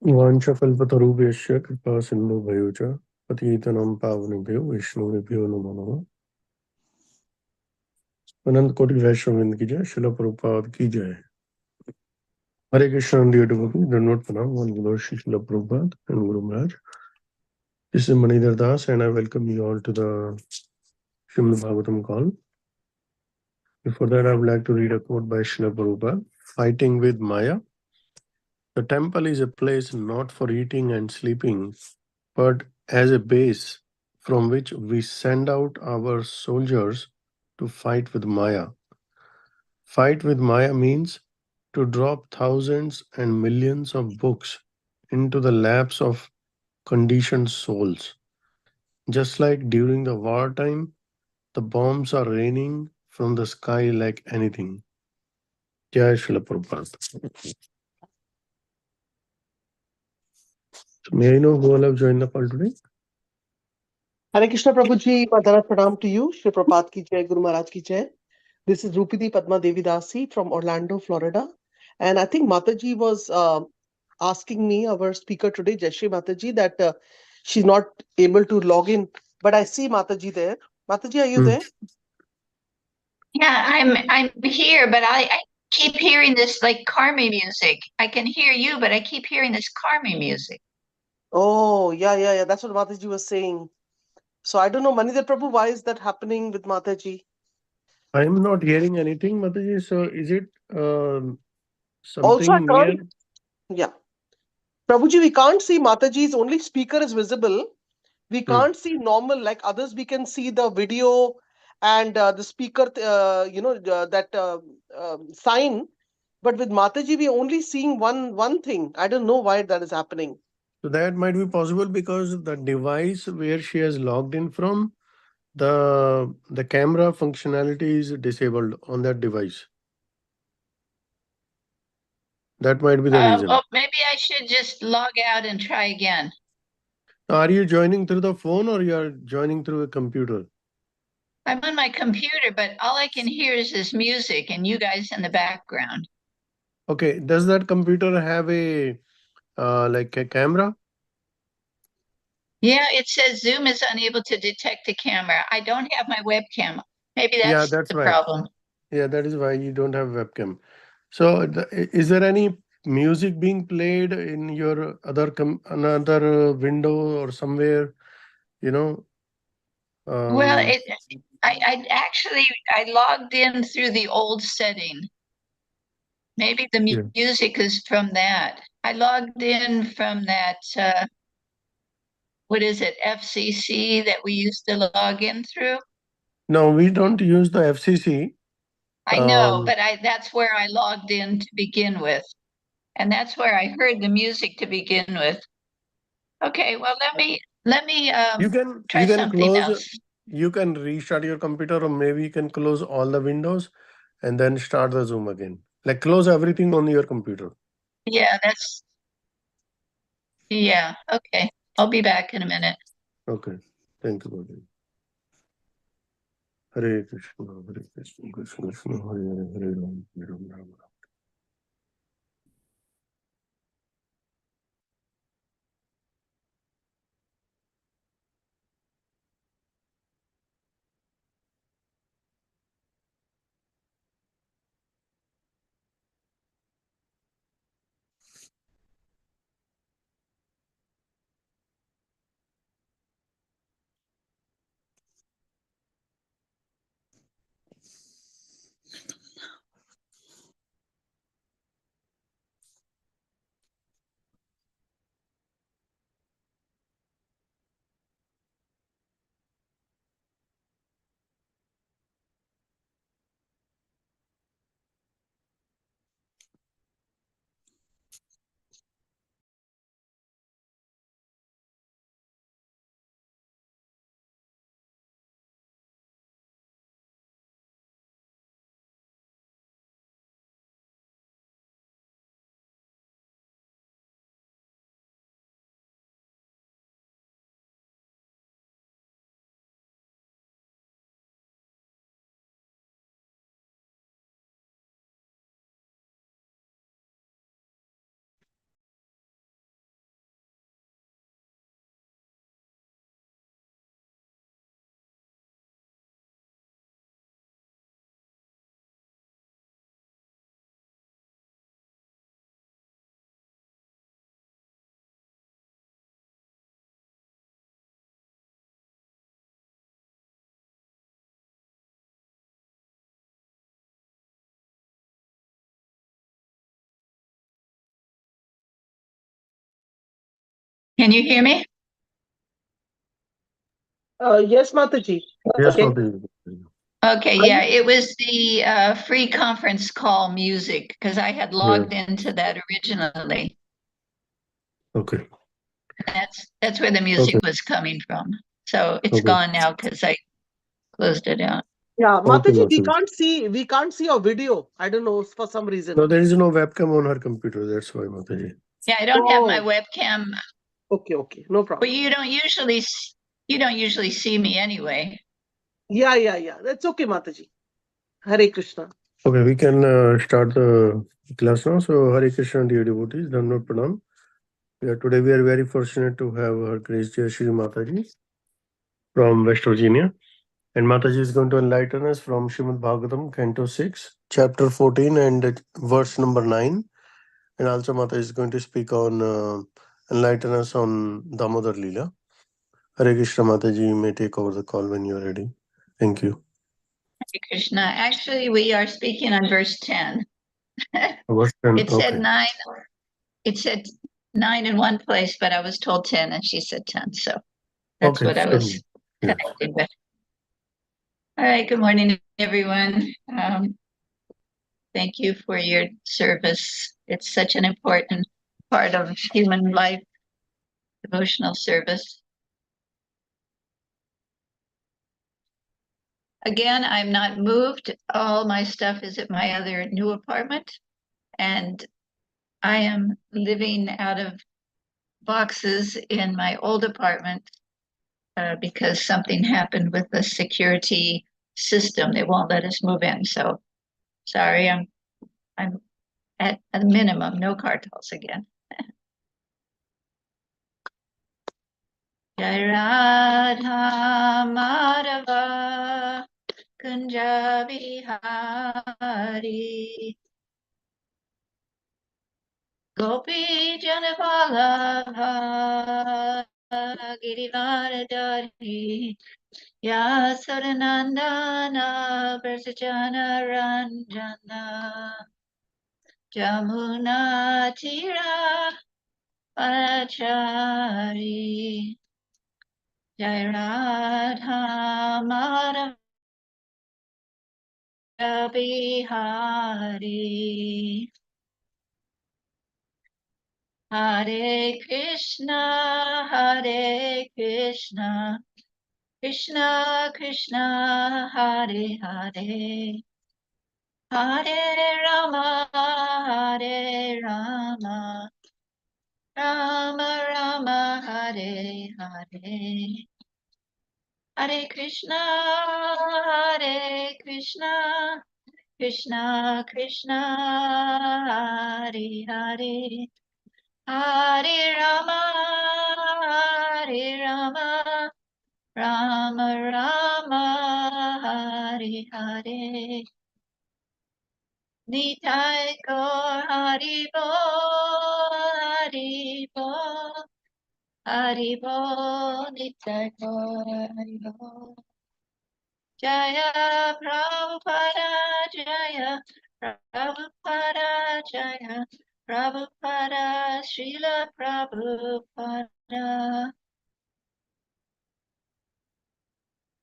वाञ्छकल्पतरुभ्यश्च कृपा सिन्धुभ्यो च पतितानां पावनेभ्यो वैष्णवेभ्यो नमो नमः। अनंत कोटि वैष्णववृंद की जय, शिला प्रभुपाद की जय। Hare Krishna, dear devotees, do not pronounce one Guru Shri Srila Prabhupada and Guru Maharaj. This is Manidhar Das and I welcome you all to the Srimad Bhagavatam call. Before that, I would like to read a quote by Srila Prabhupada. Fighting with Maya. The temple is a place not for eating and sleeping, but as a base from which we send out our soldiers to fight with Maya. Fight with Maya means to drop thousands and millions of books into the laps of conditioned souls. Just like during the wartime, the bombs are raining from the sky like anything. Jai Srila Prabhupada. May I know who all have joined the call today? Hare Krishna Prabhuji, Madharat Pranam to you. Shri Prabhupada ki jai, Guru Maharaj ki jai. This is Rupidi Padma Devi Dasi from Orlando, Florida. And I think Mataji was asking me, our speaker today, Jayasri Mataji, that she's not able to log in. But I see Mataji there. Mataji, are you there? Yeah, I'm here, but I keep hearing this like karmi music. I can hear you, but I keep hearing this karmi music. Oh, yeah. That's what Mataji was saying. So I don't know, Manidhar Prabhu, why is that happening with Mataji? I am not hearing anything, Mataji. So is it Also, I something near? yeah. Prabhuji, we can't see Mataji's, only speaker is visible. We can't see normal like others. We can see the video and the speaker, that sign. But with Mataji, we only seeing one thing. I don't know why that is happening. So that might be possible because the device where she has logged in from, the camera functionality is disabled on that device. That might be the reason. Well, maybe I should just log out and try again. Are you joining through the phone or you are joining through a computer? I'm on my computer, but all I can hear is this music and you guys in the background. Okay. Does that computer have a like a camera? Yeah, it says Zoom is unable to detect a camera. I don't have my webcam. Maybe that's the right. problem. Yeah, that is why you don't have webcam. So, is there any music being played in your another window or somewhere? You know. Well, I actually I logged in through the old setting. Maybe the Yeah. music is from that. I logged in from that what is it, FCC that we used to log in through? No, we don't use the FCC. I know, but that's where I logged in to begin with. And that's where I heard the music to begin with. Okay, well let me try something close. else. You can restart your computer, or maybe you can close all the windows and then start the Zoom again. Like close everything on your computer. Yeah, okay. I'll be back in a minute. Okay. Thank you, Bobby. Hare Krishna, Hare Krishna, Krishna Krishna, Hare Hare, Hare Ram, Hare Ram, Ram Ram. Can you hear me? Yes, Mataji. Yes, Okay. Mataji. Okay, yeah, it was the free conference call music because I had logged into that originally. Okay. That's where the music was coming from. So it's gone now because I closed it out. Yeah, Okay, Mataji, Mataji. we can't see your video. I don't know, for some reason. No, there is no webcam on her computer. That's why, Mataji. Yeah, I don't have my webcam. Okay, no problem. But you don't usually see me anyway. Yeah. That's okay, Mataji. Hare Krishna. Okay, we can start the class now. So, Hare Krishna, dear devotees, Dhamma Pranam. Today we are very fortunate to have Her Grace Jayasri Mataji from West Virginia. And Mataji is going to enlighten us from Srimad Bhagavatam, Canto 6, Chapter 14 and verse number 9. And also Mataji is going to speak on, enlighten us on Damodar Leela. Hare Krishna, Mataji, you may take over the call when you are ready. Thank you. Hare Krishna. Actually, we are speaking on verse 10. Verse 10, It said 9. It said 9 in one place, but I was told 10 and she said 10. So that's what I was connected with. All right. Good morning, everyone. Thank you for your service. It's such an important part of human life, devotional service. Again, I'm not moved. All my stuff is at my other new apartment, and I am living out of boxes in my old apartment because something happened with the security system. They won't let us move in. So sorry, I'm at a minimum, no cartels again. Jai Radha Madhava Kunja Bihari Gopi Janavallabha Giridharadhari Yasaranandana Brajajana Ranjana Jamuna Tira Pachari Jai Radha Madhava Bihari Hare Krishna Krishna Krishna Hare Hare Hare Rama Rama Rama Hare Hare Hare Krishna Krishna Krishna Hare Hare Hare Rama Rama Rama Hare Hare Nitai Gaur Hari Bol Hari Bol Nitai Gaur Hari Bol Jaya Prabhupada Jaya Prabhupada Jaya Prabhupada Srila Prabhupada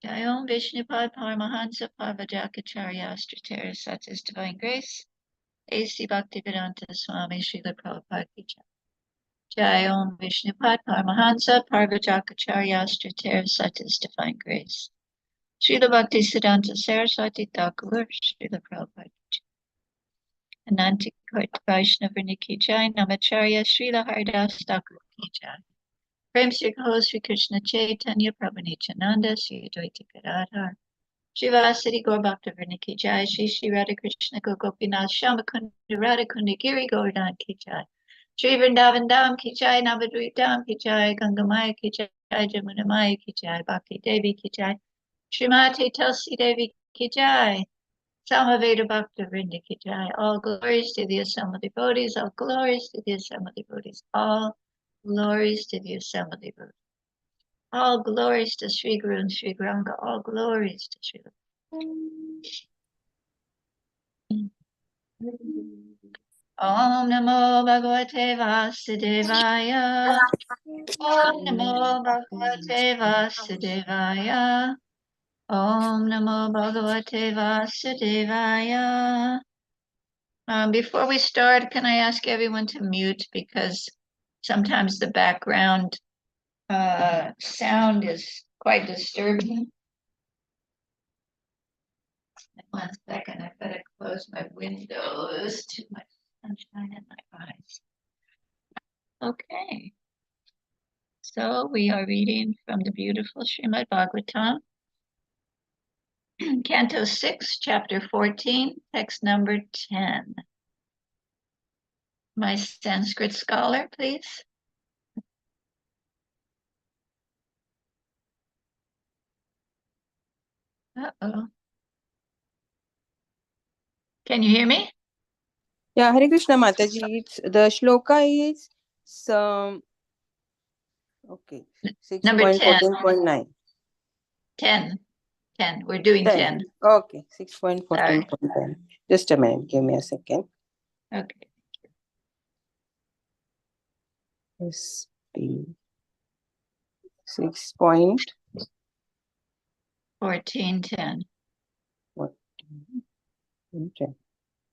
Jayom Vishnupad Paramahansa Parvajakacharya Astratera Satis Divine Grace A.C. Bhaktivedanta Swami Srila Prabhupada Ki Jai. Jayom Vishnupad Paramahansa Parvajakacharya Astratera Satis Divine Grace Srila Bhaktisiddhanta Saraswati Thakur Srila Prabhupada Ki Jai. Ananti Kort Vaishnava Ki Jai Namacharya Srila Haridas Thakur Ki Jai. Prem Sri Kaho Sri Krishna Chaitanya Prabhu Nityananda Sri Advaita Gadadhar Shivasati Gaur Bhakta Vrindam Ki Jai Shri Radha Krishna Gopinath Shamakunda Radha Kunda Giri Govardhan Ki Jai Shri Vrindavan Dham Ki Jai Navadvip Dham Ki Jai Ganga Maya Ki Jai Jamuna Maya Ki Jai Bhakti Devi Ki Jai Srimati Tulsi Devi Ki Jai Samaveda Bhakta Vrinda Ki Jai. All glories to the assembled devotees, all glories to the assembled devotees, all glories to the assembled devotees. All glories to Sri Guru and Sri Gauranga. All glories to Sri Guru. Om Namo Bhagavate Vasudevaya. Om Namo Bhagavate Vasudevaya. Om Namo Bhagavate Vasudevaya. Before we start, can I ask everyone to mute, because sometimes the background sound is quite disturbing. 1 second, I better close my windows. Too much sunshine in my eyes. Okay. So we are reading from the beautiful Srimad Bhagvatam, Canto 6, Chapter 14, text number 10. My Sanskrit scholar, please. Uh-oh. Can you hear me? Yeah, Hare Krishna Mataji. The shloka is okay, Number 6.14.9. 10. We're doing 10. Okay, 6.14.10. Just a minute. Give me a second. Okay. SP 6.14.10.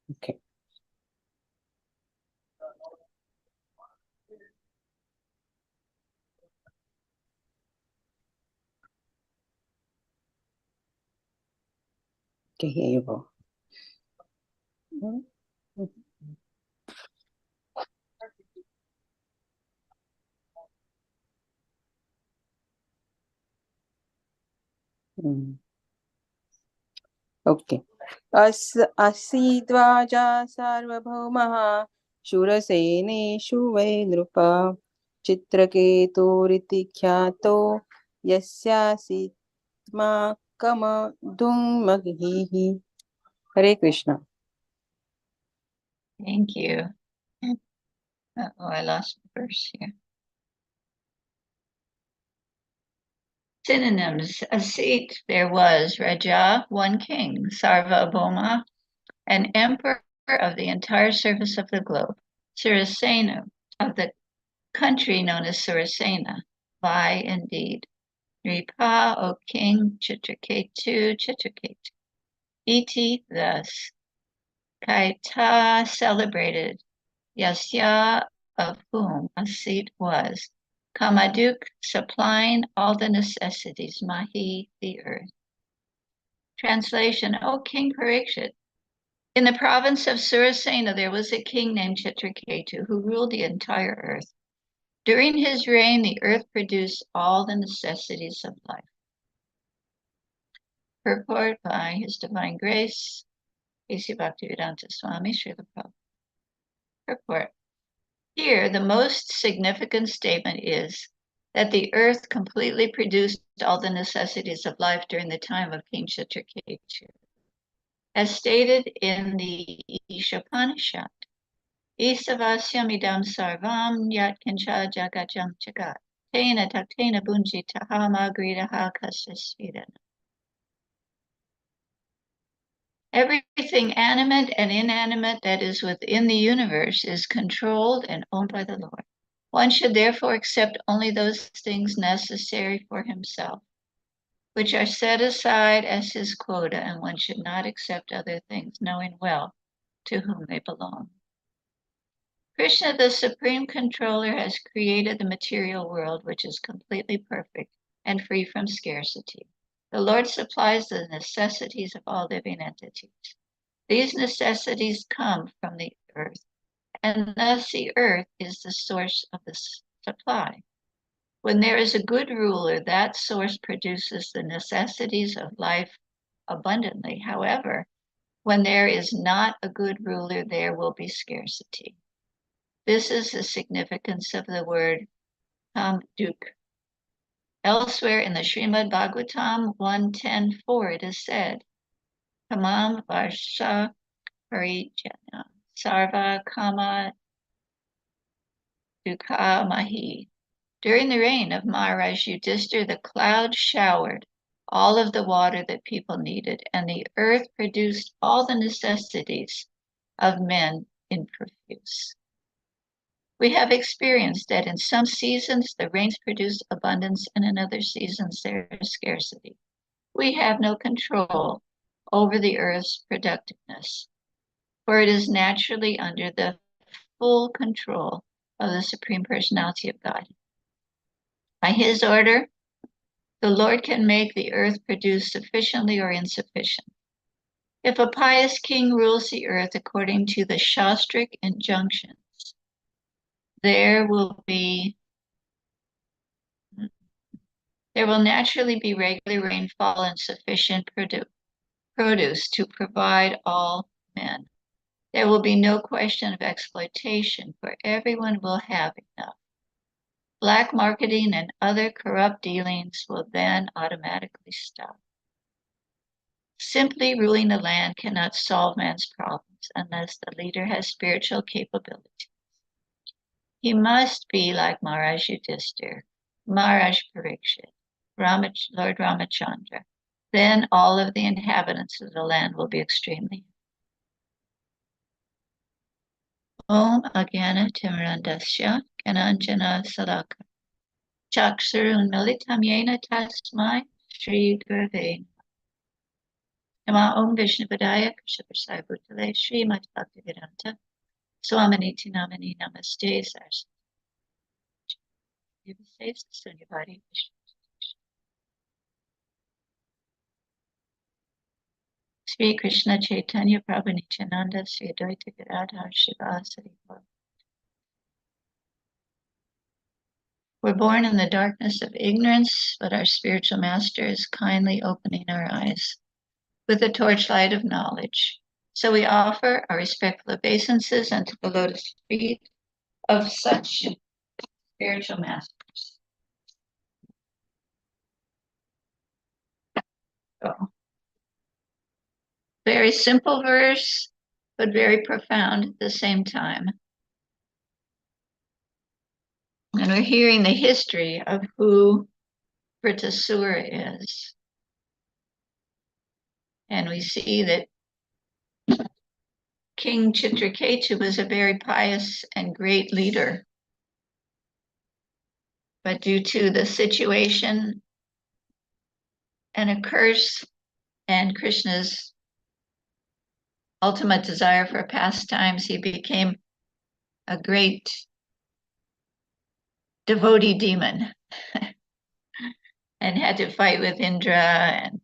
Okay. Okay, here you go. Okay. Asidvaja sarvabhaumah shuraseneshu vē nrupa chitraketuriti khyato yasyasitma kama dhumaghihi. Hare Krishna. Thank you. Uh-oh, I lost the verse here. Synonyms: Asit, there was; Raja, one king; Sarvabhauma, an emperor of the entire surface of the globe; Surasena, of the country known as Surasena, by indeed; Nripa, O king; Chitraketu, Iti, thus; Kaita, celebrated; Yasya, of whom Asit was; Kamaduk, supplying all the necessities; Mahi, the earth. Translation: O King Parikshit, in the province of Surasena there was a king named Chitraketu who ruled the entire earth. During his reign, the earth produced all the necessities of life. Purport by His Divine Grace, A.C. Bhaktivedanta Swami Srila Prabhupada. Purport. Here, the most significant statement is that the earth completely produced all the necessities of life during the time of King Chitraketu. As stated in the Ishopanishad, Isavasyam idam sarvam yat kincha jagajam jagat, tena taktena bunji tahama gridaha kasasvidana. Everything animate and inanimate that is within the universe is controlled and owned by the Lord. One should therefore accept only those things necessary for himself, which are set aside as his quota, and one should not accept other things, knowing well to whom they belong. Krishna, the Supreme Controller, has created the material world, which is completely perfect and free from scarcity. The Lord supplies the necessities of all living entities. These necessities come from the earth, and thus the earth is the source of the supply. When there is a good ruler, that source produces the necessities of life abundantly. However, when there is not a good ruler, there will be scarcity. This is the significance of the word kamduk. Elsewhere in the Srimad Bhagvatam 1.10.4, it is said, Kamam Varsha Parijana Sarva Kama Dukha Mahi. During the reign of Maharaj Yudhishthira, the cloud showered all of the water that people needed, and the earth produced all the necessities of men in profuse. We have experienced that in some seasons the rains produce abundance and in other seasons there is scarcity. We have no control over the earth's productiveness, for it is naturally under the full control of the Supreme Personality of God. By his order, the Lord can make the earth produce sufficiently or insufficient. If a pious king rules the earth according to the Shastric injunctions, there will naturally be regular rainfall and sufficient produce to provide all men. There will be no question of exploitation, for everyone will have enough. Black marketing and other corrupt dealings will then automatically stop. Simply ruling the land cannot solve man's problems unless the leader has spiritual capabilities. He must be like Maharaj Yudhishthira, Maharaj Parikshit, Lord Ramachandra. Then all of the inhabitants of the land will be extremely Om Agana Timirandasya Gananjana Salaka Chaksurun Militam Yena Tasmai Shri Gurve Nama Om Vishnu Padaya Krishnapasaya Bhutale Srimad Bhaktivedanta Swaminiti Namani Namaste Saraswati. Sri Krishna Chaitanya Prabhu Nityananda Sri Advaita Gadadhar Shivasari. We're born in the darkness of ignorance, but our spiritual master is kindly opening our eyes with the torchlight of knowledge. So we offer our respectful obeisances unto the lotus feet of such spiritual masters. So, very simple verse, but very profound at the same time. And we're hearing the history of who Vritasura is. And we see that King Chitraketu was a very pious and great leader. But due to the situation and a curse and Krishna's ultimate desire for pastimes, he became a great devotee demon and had to fight with Indra and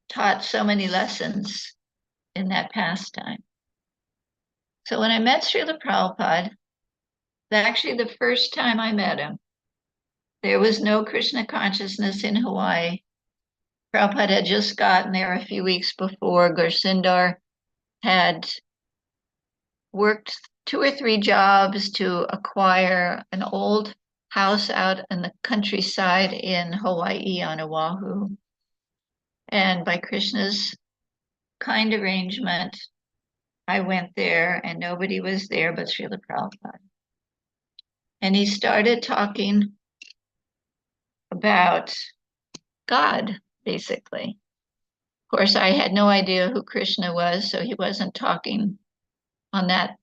taught so many lessons in that pastime. So when I met Srila Prabhupada, actually the first time I met him, there was no Krishna consciousness in Hawaii. Prabhupada had just gotten there a few weeks before. Gursindar had worked 2 or 3 jobs to acquire an old house out in the countryside in Hawaii on Oahu. And by Krishna's kind arrangement, I went there and nobody was there but Srila Prabhupada. And he started talking about God, basically. Of course, I had no idea who Krishna was, so he wasn't talking on that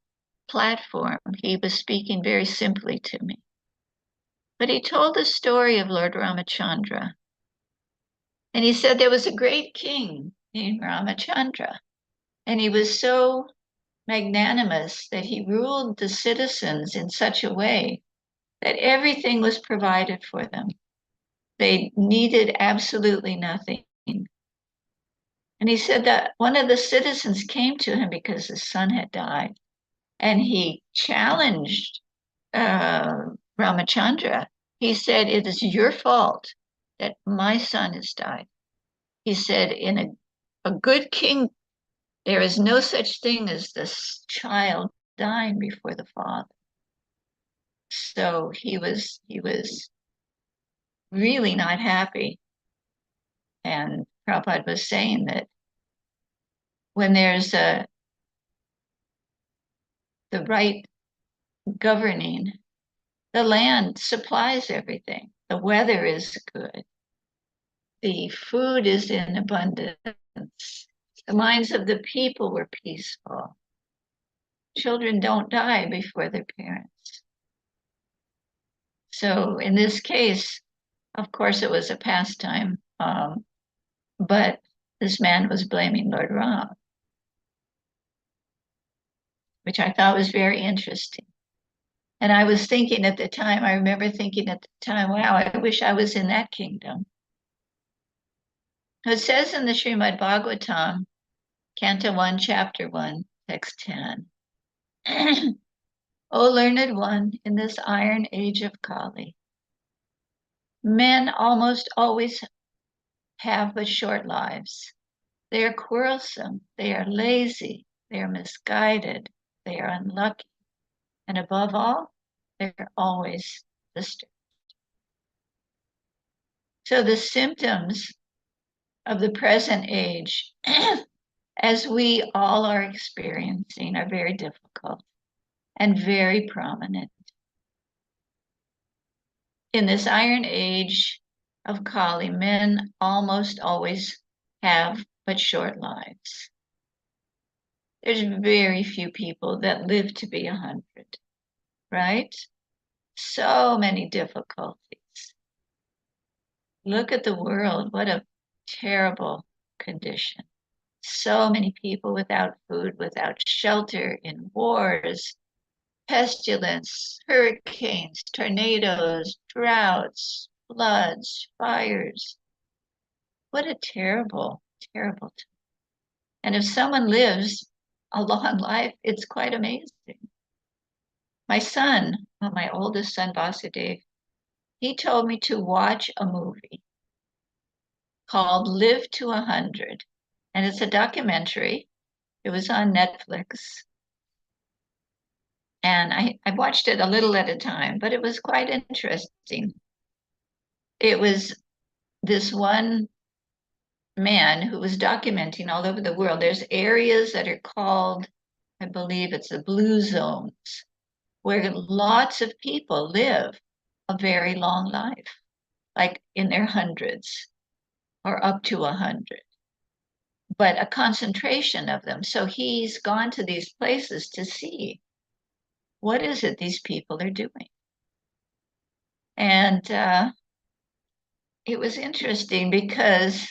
platform. He was speaking very simply to me. But he told the story of Lord Ramachandra. And he said there was a great king named Ramachandra. And he was so magnanimous that he ruled the citizens in such a way that everything was provided for them. They needed absolutely nothing. And he said that one of the citizens came to him because his son had died. And he challenged Ramachandra. He said, "It is your fault that my son has died." He said, in a good king, there is no such thing as this child dying before the father. So he was really not happy. And Prabhupada was saying that when there's the right governing, the land supplies everything. The weather is good. The food is in abundance. The minds of the people were peaceful. children don't die before their parents. So in this case, of course, it was a pastime, but this man was blaming Lord Ram, which I thought was very interesting. And I was thinking at the time, I remember thinking at the time, wow, I wish I was in that kingdom. It says in the Srimad Bhagvatam, Canto 1, Chapter 1, Text 10, O learned one, in this iron age of Kali, men almost always have but short lives. They are quarrelsome, they are lazy, they are misguided, they are unlucky, and above all, they're always disturbed. So the symptoms of the present age, as we all are experiencing, are very difficult and very prominent. In this iron age of Kali, men almost always have but short lives. There's very few people that live to be 100, right? So many difficulties. Look at the world, what a terrible condition. So many people without food, without shelter, in wars, pestilence, hurricanes, tornadoes, droughts, floods, fires. What a terrible, terrible time. And if someone lives a long life, it's quite amazing. My son, my oldest son, Vasudev, he told me to watch a movie called Live to 100. And it's a documentary. It was on Netflix. And I watched it a little at a time, but it was quite interesting. It was this one man who was documenting all over the world. There's areas that are called, I believe it's the blue zones, where lots of people live a very long life, like in their hundreds or up to 100, but a concentration of them. So he's gone to these places to see what is it these people are doing. And it was interesting because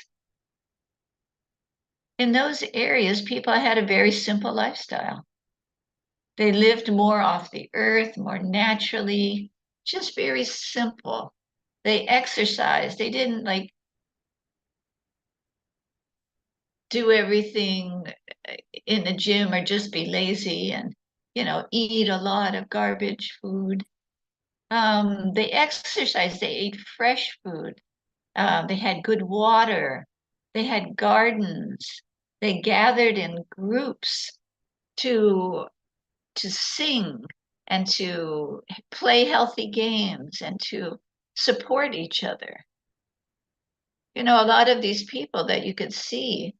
in those areas, people had a very simple lifestyle. They lived more off the earth, more naturally, just very simple. They exercised. They didn't like do everything in the gym or just be lazy and, eat a lot of garbage food. They exercised. They ate fresh food. They had good water. They had gardens. They gathered in groups to sing and to play healthy games and to support each other. A lot of these people that you could see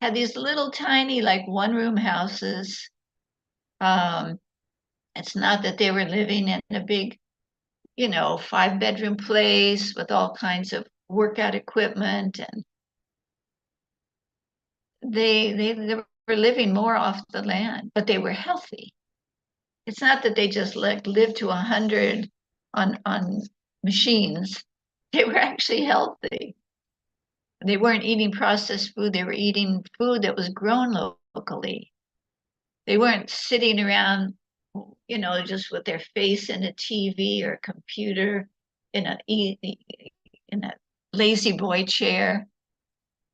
had these little tiny, like one-room houses. It's not that they were living in a big, 5-bedroom place with all kinds of workout equipment, and they were living more off the land, but they were healthy. It's not that they just lived to 100 on machines. They were actually healthy. They weren't eating processed food. They were eating food that was grown locally. They weren't sitting around, just with their face in a TV or a computer in a lazy boy chair.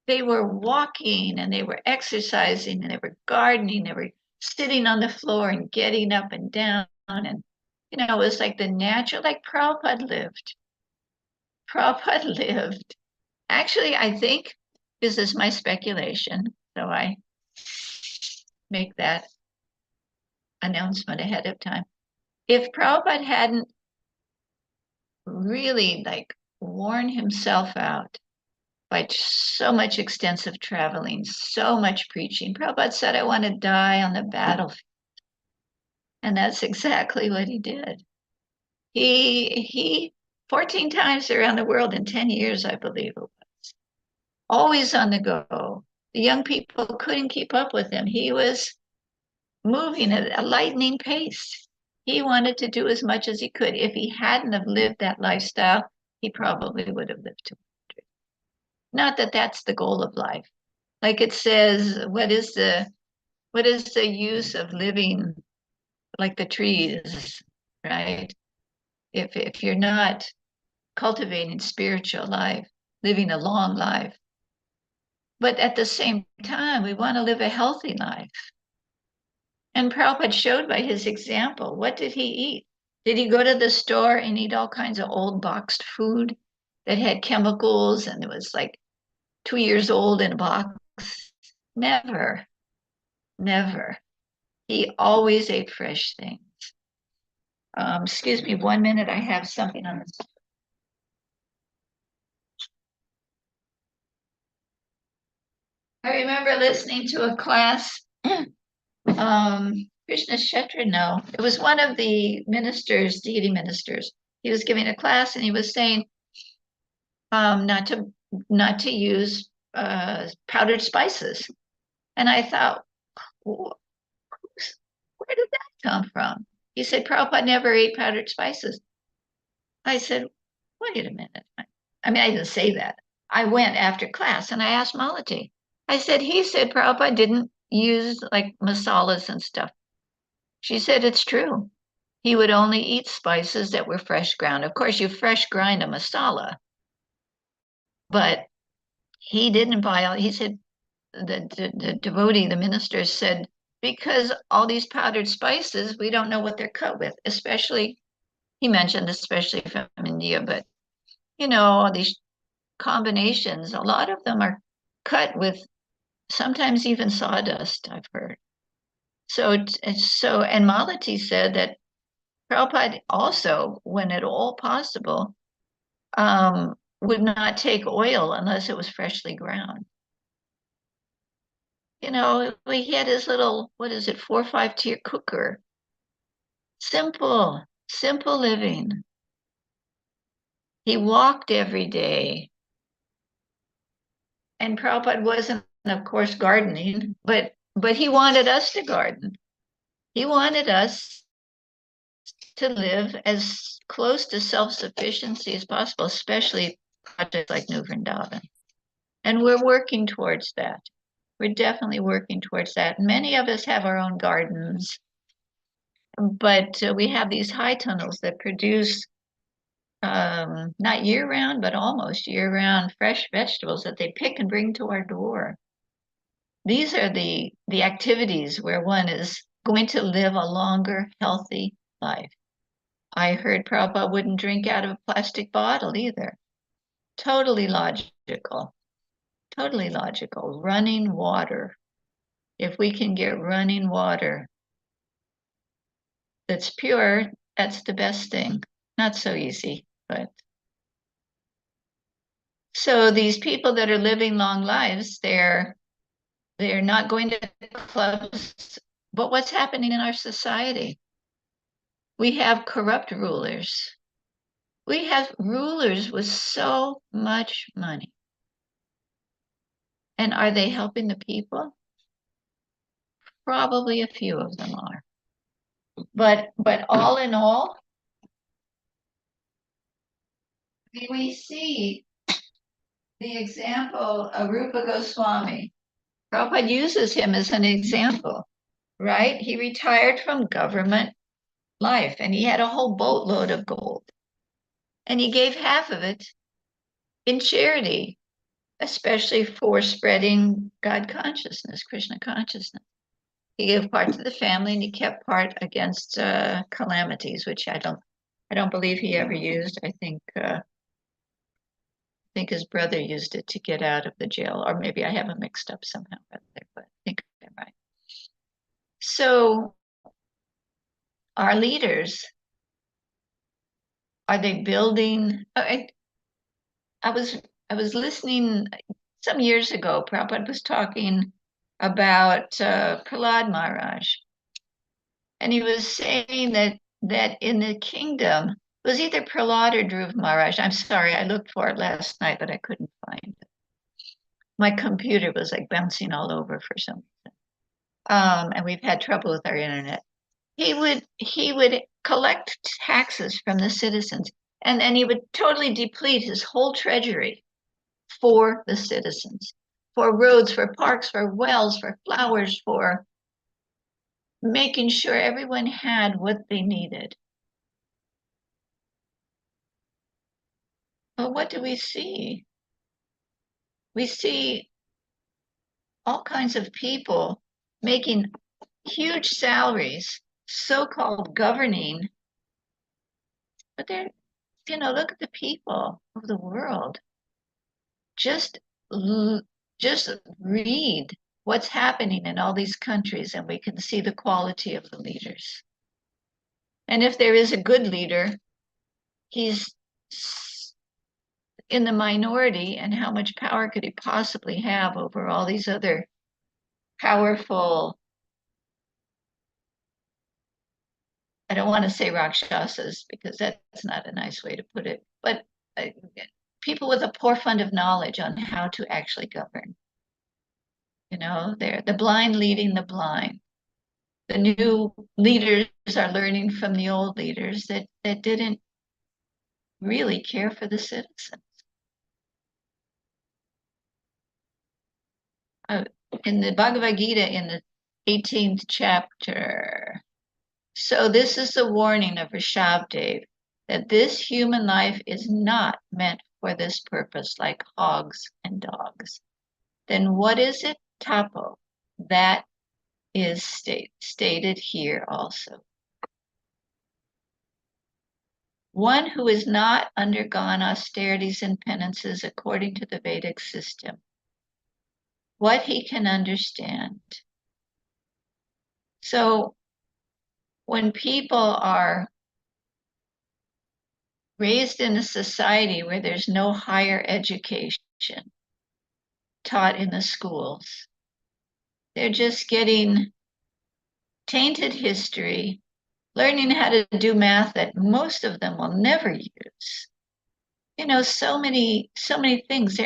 They were walking and they were exercising and they were gardening. They were sitting on the floor and getting up and down. And, it was like the natural, like Prabhupada lived. Prabhupada lived. Actually, I think, this is my speculation, so I make that announcement ahead of time. If Prabhupada hadn't really worn himself out by so much extensive traveling, so much preaching, Prabhupada said, I want to die on the battlefield. And that's exactly what he did. He 14 times around the world in 10 years, I believe it was. Always on the go. The young people couldn't keep up with him. He was moving at a lightning pace. He wanted to do as much as he could. If he hadn't have lived that lifestyle, he probably would have lived to 100. Not that that's the goal of life. Like it says, what is the use of living like the trees, right? If you're not cultivating spiritual life, living a long life. But at the same time, we want to live a healthy life. And Prabhupada showed by his example, what did he eat? Did he go to the store and eat all kinds of old boxed food that had chemicals and it was like 2 years old in a box? Never, never. He always ate fresh things. Excuse me 1 minute, I have something on this. I remember listening to a class, Krishna Kshetra, no, it was one of the ministers, deity ministers. He was giving a class and he was saying not to use powdered spices. And I thought, where did that come from? He said, Prabhupada never ate powdered spices. I said, wait a minute. I mean, I didn't say that. I went after class and I asked Malati. I said, he said Prabhupada didn't use like masalas and stuff. She said, it's true. He would only eat spices that were fresh ground. Of course, you fresh grind a masala, but he didn't buy all. He said, the devotee, the minister said, because all these powdered spices, we don't know what they're cut with, especially, he mentioned especially from India, but all these combinations, a lot of them are cut with sometimes even sawdust, I've heard. So, and Malati said that Prabhupada also, when at all possible, would not take oil unless it was freshly ground. He had his little, 4 or 5 tier cooker. Simple living. He walked every day. And Prabhupada wasn't, of course, gardening, but he wanted us to garden. He wanted us to live as close to self-sufficiency as possible, especially projects like New Vrindavan. And we're working towards that. We're definitely working towards that. Many of us have our own gardens, but we have these high tunnels that produce not year-round, but almost year-round fresh vegetables that they pick and bring to our door. These are the activities where one is going to live a longer, healthy life. I heard Prabhupada wouldn't drink out of a plastic bottle either. Totally logical. Totally logical. Running water. If we can get running water that's pure, that's the best thing. Not so easy, but. So these people that are living long lives, they're not going to clubs. But what's happening in our society? We have corrupt rulers. We have rulers with so much money. And are they helping the people? Probably a few of them are. But all in all, we see the example of Rupa Goswami. Prabhupada uses him as an example, right? He retired from government life and he had a whole boatload of gold. And he gave half of it in charity, especially for spreading God consciousness, Krishna consciousness. He gave part to the family and he kept part against calamities, which I don't believe he ever used. I think his brother used it to get out of the jail, or maybe I have them mixed up somehow, but I think I'm right. So our leaders, are they building? I was listening some years ago. Prabhupada was talking about Prahlad Maharaj, and he was saying that in the kingdom, it was either Prahlad or Dhruv Maharaj. I'm sorry, I looked for it last night, but I couldn't find it. My computer was like bouncing all over for some reason. and we've had trouble with our internet. He would collect taxes from the citizens, and then he would totally deplete his whole treasury for the citizens, for roads, for parks, for wells, for flowers, for making sure everyone had what they needed. But what do we see? We see all kinds of people making huge salaries, so-called governing, but they're, look at the people of the world. Just read what's happening in all these countries, and we can see the quality of the leaders. And if there is a good leader, he's in the minority, and how much power could he possibly have over all these other powerful, I don't want to say rakshasas because that's not a nice way to put it, but people with a poor fund of knowledge on how to actually govern. They're the blind leading the blind. The new leaders are learning from the old leaders that didn't really care for the citizens. In the Bhagavad Gita, in the 18th chapter, so this is the warning of Rishabdev, that this human life is not meant for this purpose, like hogs and dogs. Then what is it, Tapo? That is stated here also. One who has not undergone austerities and penances according to the Vedic system, what he can understand. So when people are raised in a society where there's no higher education taught in the schools, they're just getting tainted history, learning how to do math that most of them will never use. So many things.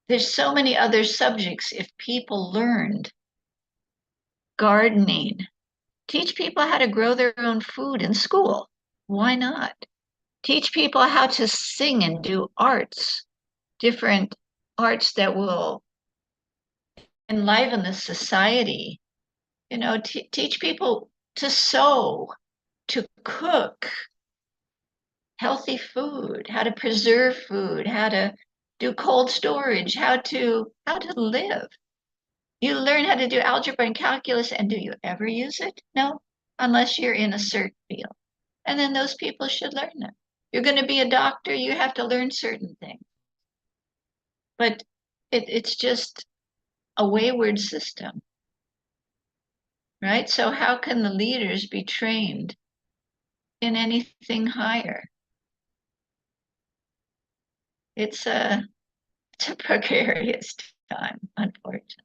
There's so many other subjects. If people learned gardening, teach people how to grow their own food in school. Why not? Teach people how to sing and do arts, different arts that will enliven the society. Teach people to sew, to cook healthy food, how to preserve food, how to do cold storage, how to live. You learn how to do algebra and calculus, and do you ever use it? No, unless you're in a cert field. And then those people should learn it. You're going to be a doctor, you have to learn certain things. But it's just a wayward system, right? So how can the leaders be trained in anything higher? It's a precarious time, unfortunately.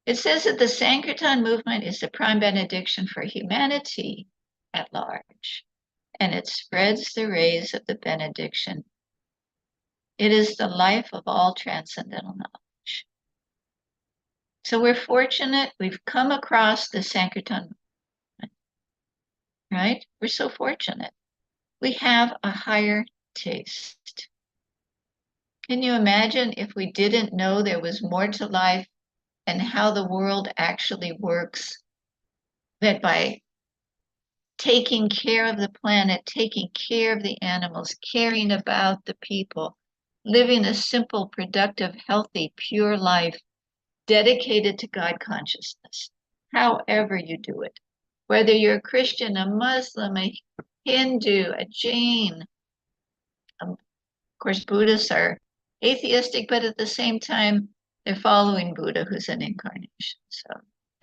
It says that the Sankirtan movement is the prime benediction for humanity at large, and it spreads the rays of the benediction. It is the life of all transcendental knowledge. So we're fortunate we've come across the Sankirtan movement, right? We're so fortunate. We have a higher taste. Can you imagine if we didn't know there was more to life and how the world actually works, that by taking care of the planet, taking care of the animals, caring about the people, living a simple, productive, healthy, pure life, dedicated to God consciousness, however you do it, whether you're a Christian, a Muslim, a Hindu, a Jain. Of course, Buddhists are atheistic, but at the same time, they're following Buddha, who's an incarnation. So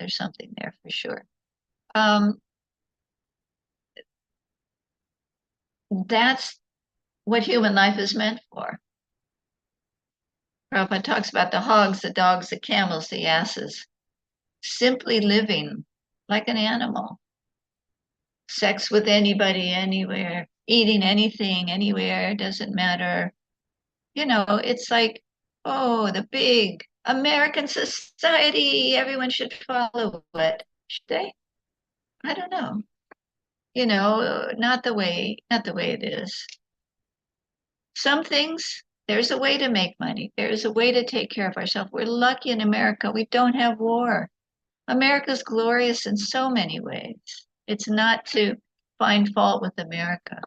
there's something there for sure. That's what human life is meant for. Prabhupada talks about the hogs, the dogs, the camels, the asses, simply living like an animal. Sex with anybody, anywhere, eating anything, anywhere, doesn't matter. It's like, oh, the big American society, everyone should follow it. Should they? I don't know. Not the way it is. Some things, there's a way to make money. There's a way to take care of ourselves. We're lucky in America. We don't have war. America's glorious in so many ways. It's not to find fault with America.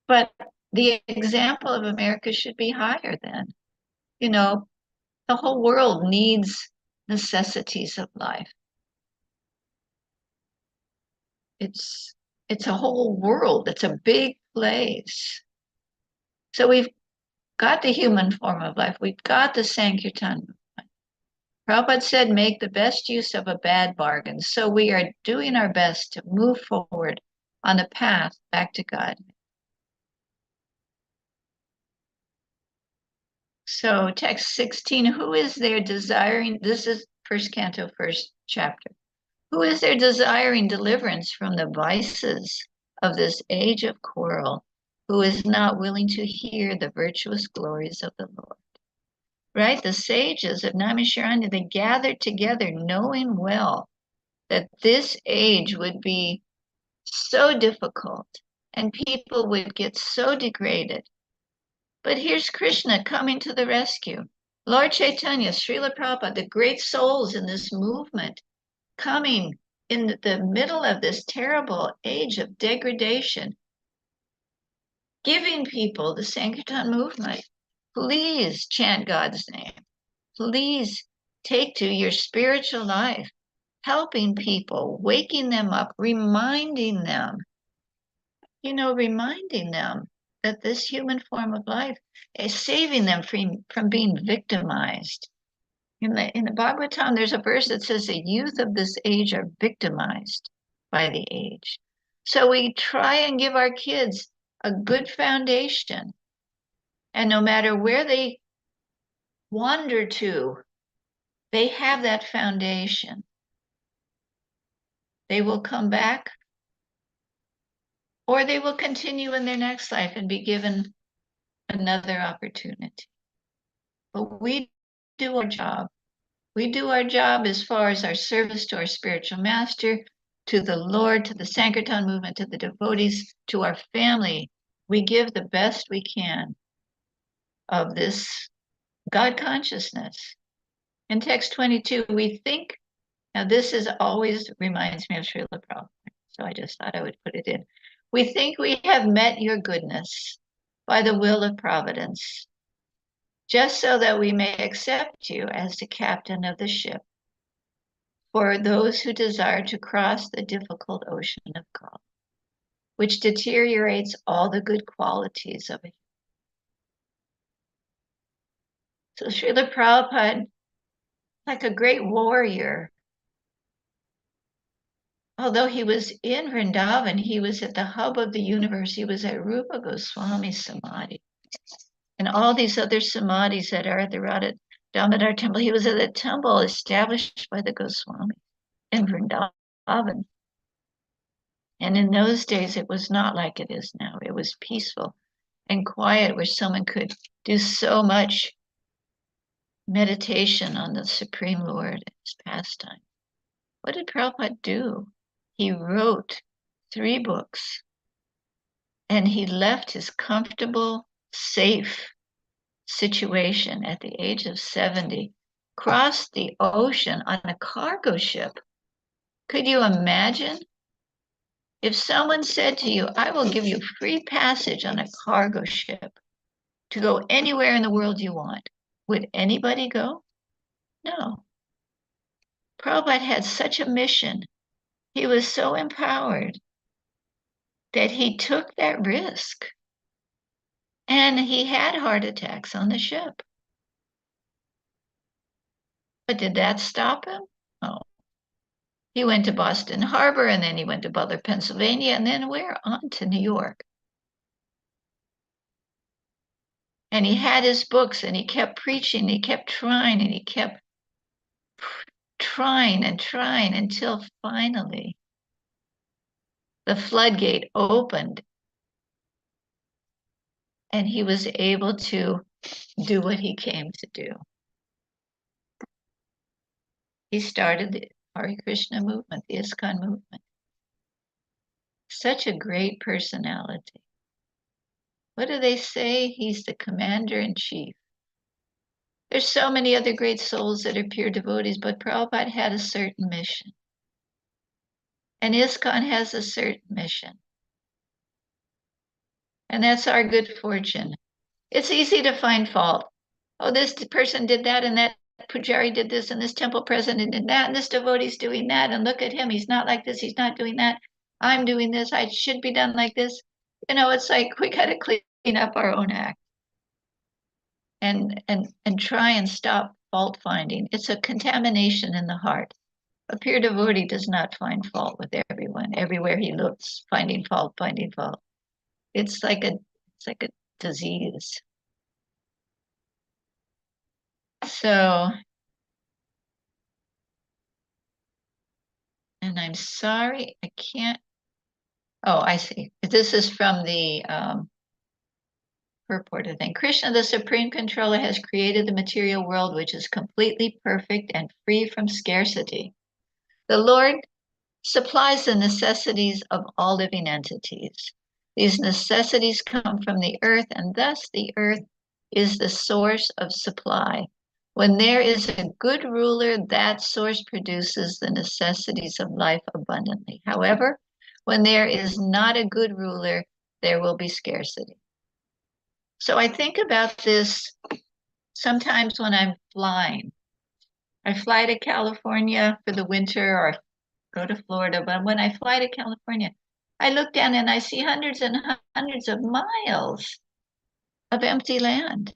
But the example of America should be higher than, the whole world needs necessities of life. It's a whole world. It's a big place. So we've got the human form of life. We've got the Sankirtan movement. Prabhupada said, make the best use of a bad bargain. So we are doing our best to move forward on the path back to God. So text 16, who is there desiring, this is first canto, first chapter. Who is there desiring deliverance from the vices of this age of quarrel, who is not willing to hear the virtuous glories of the Lord? Right? The sages of Naimisharanya, they gathered together knowing well that this age would be so difficult and people would get so degraded. But here's Krishna coming to the rescue. Lord Chaitanya, Srila Prabhupada, the great souls in this movement, coming in the middle of this terrible age of degradation, giving people the Sankirtan movement. Please chant God's name. Please take to your spiritual life, helping people, waking them up, reminding them that this human form of life is saving them from being victimized. In the Bhagvatam, there's a verse that says the youth of this age are victimized by the age. So we try and give our kids a good foundation. And no matter where they wander to, they have that foundation. They will come back, or they will continue in their next life and be given another opportunity. But we do our job. We do our job as far as our service to our spiritual master, to the Lord, to the Sankirtan movement, to the devotees, to our family. We give the best we can of this God consciousness. In text 22, we think, now this is always reminds me of Srila Prabhupada, so I just thought I would put it in. We think we have met your goodness by the will of providence, just so that we may accept you as the captain of the ship for those who desire to cross the difficult ocean of God, which deteriorates all the good qualities of it. So Srila Prabhupada, like a great warrior, although he was in Vrindavan, he was at the hub of the universe. He was at Rupa Goswami's Samadhi. And all these other Samadhis that are at the Radha Damodar temple, he was at a temple established by the Goswami in Vrindavan. And in those days, it was not like it is now. It was peaceful and quiet, where someone could do so much meditation on the Supreme Lord and his pastime. What did Prabhupada do? He wrote 3 books, and he left his comfortable, safe situation at the age of 70, crossed the ocean on a cargo ship. Could you imagine? If someone said to you, I will give you free passage on a cargo ship to go anywhere in the world you want, would anybody go? No. Prabhupada had such a mission. He was so empowered that he took that risk. And he had heart attacks on the ship. But did that stop him? No. He went to Boston Harbor, and then he went to Butler, Pennsylvania, and then where? On to New York. And he had his books, and he kept preaching, he kept trying, and he kept trying and trying until finally the floodgate opened and he was able to do what he came to do. He started the Hare Krishna movement, the ISKCON movement. Such a great personality. What do they say? He's the commander-in-chief. There's so many other great souls that are pure devotees, but Prabhupada had a certain mission. And ISKCON has a certain mission. And that's our good fortune. It's easy to find fault. Oh, this person did that, and that Pujari did this, and this temple president did that, and this devotee's doing that, and look at him, he's not like this, he's not doing that. I'm doing this, I should be done like this. It's like we got to clean up our own act and try and stop fault finding. It's a contamination in the heart. A pure devotee does not find fault with everyone. Everywhere he looks, finding fault, finding fault. It's like a disease. So, and I'm sorry, I can't. Oh, I see. This is from the purport, I think. Krishna, the Supreme Controller, has created the material world, which is completely perfect and free from scarcity. The Lord supplies the necessities of all living entities. These necessities come from the earth, and thus the earth is the source of supply. When there is a good ruler, that source produces the necessities of life abundantly. However, when there is not a good ruler, there will be scarcity. So I think about this sometimes when I'm flying. I fly to California for the winter or go to Florida, but when I fly to California, I look down and I see hundreds and hundreds of miles of empty land.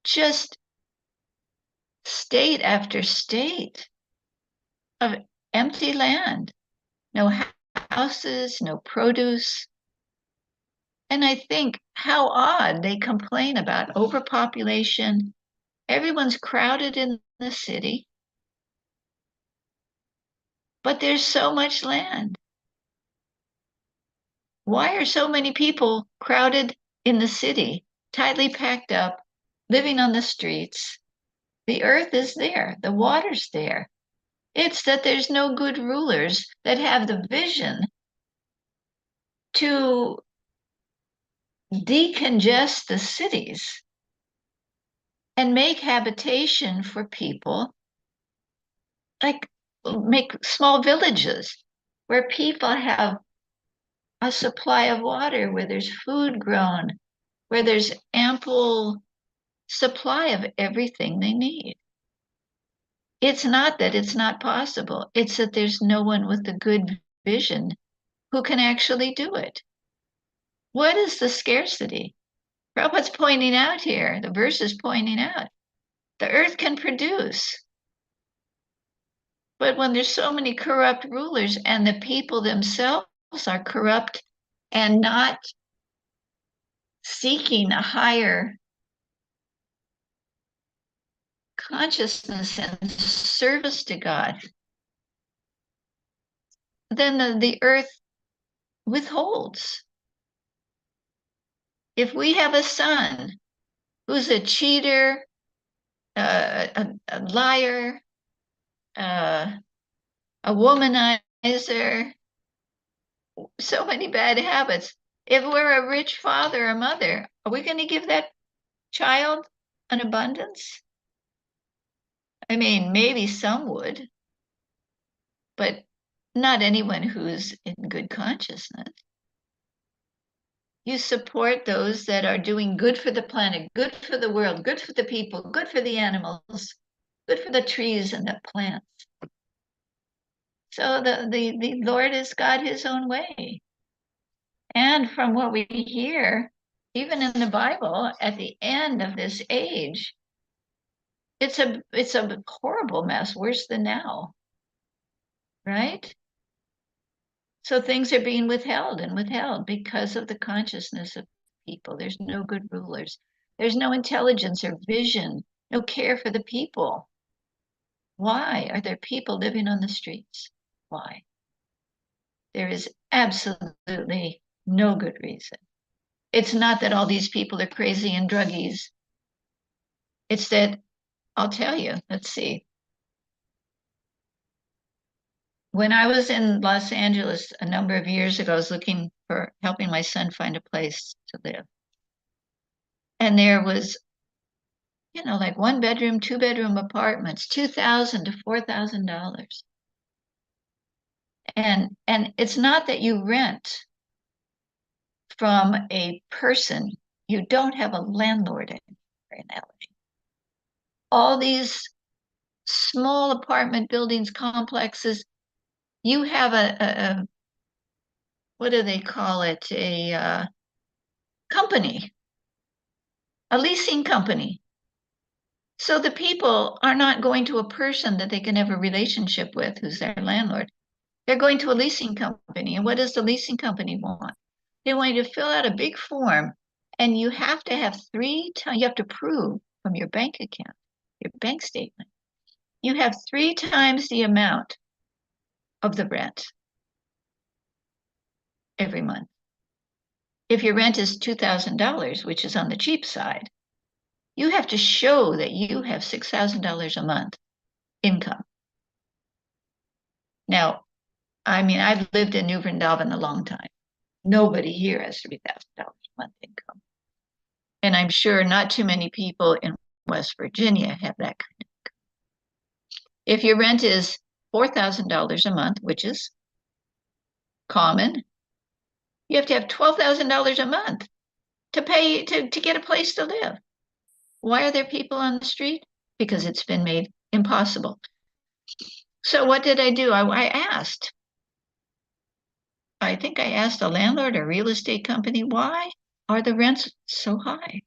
Just state after state of empty land. No houses, no produce. And I think how odd they complain about overpopulation. Everyone's crowded in the city, but there's so much land. Why are so many people crowded in the city, tightly packed up, living on the streets? The earth is there, the water's there. It's that there's no good rulers that have the vision to decongest the cities and make habitation for people, like make small villages where people have a supply of water, where there's food grown, where there's ample supply of everything they need. It's not that it's not possible. It's that there's no one with a good vision who can actually do it. What is the scarcity? Prabhupada's pointing out here, the verse is pointing out, the earth can produce. But when there's so many corrupt rulers and the people themselves are corrupt and not seeking a higher consciousness and service to God, then the earth withholds. If we have a son who's a cheater, a liar, a womanizer, so many bad habits, if we're a rich father or mother, are we going to give that child an abundance? I mean, maybe some would, but not anyone who's in good consciousness. You support those that are doing good for the planet, good for the world, good for the people, good for the animals, good for the trees and the plants. So the Lord has got his own way. And from what we hear, even in the Bible, at the end of this age, it's a horrible mess, worse than now. Right? So things are being withheld and withheld because of the consciousness of people. There's no good rulers. There's no intelligence or vision, no care for the people. Why are there people living on the streets? Why? There is absolutely no good reason. It's not that all these people are crazy and druggies. It's that, I'll tell you, let's see. when I was in Los Angeles a number of years ago, I was looking for helping my son find a place to live. And there was, like 1-bedroom, 2-bedroom apartments, $2,000 to $4,000. And it's not that you rent from a person. You don't have a landlord in LA. All these small apartment buildings, complexes, you have a what do they call it? A company, a leasing company. So the people are not going to a person that they can have a relationship with who's their landlord. They're going to a leasing company. And what does the leasing company want? They want you to fill out a big form, and you have to have you have to prove from your bank account, your bank statement, you have 3 times the amount of the rent every month. If your rent is $2,000, which is on the cheap side, you have to show that you have $6,000 a month income. Now, I've lived in New Vrindavan a long time. Nobody here has $3,000 a month income. And I'm sure not too many people in West Virginia have that kind of income. If your rent is $4,000 a month, which is common, you have to have $12,000 a month to pay to get a place to live. Why are there people on the street? Because it's been made impossible. So what did I do? I asked. I think I asked a landlord or real estate company, why are the rents so high?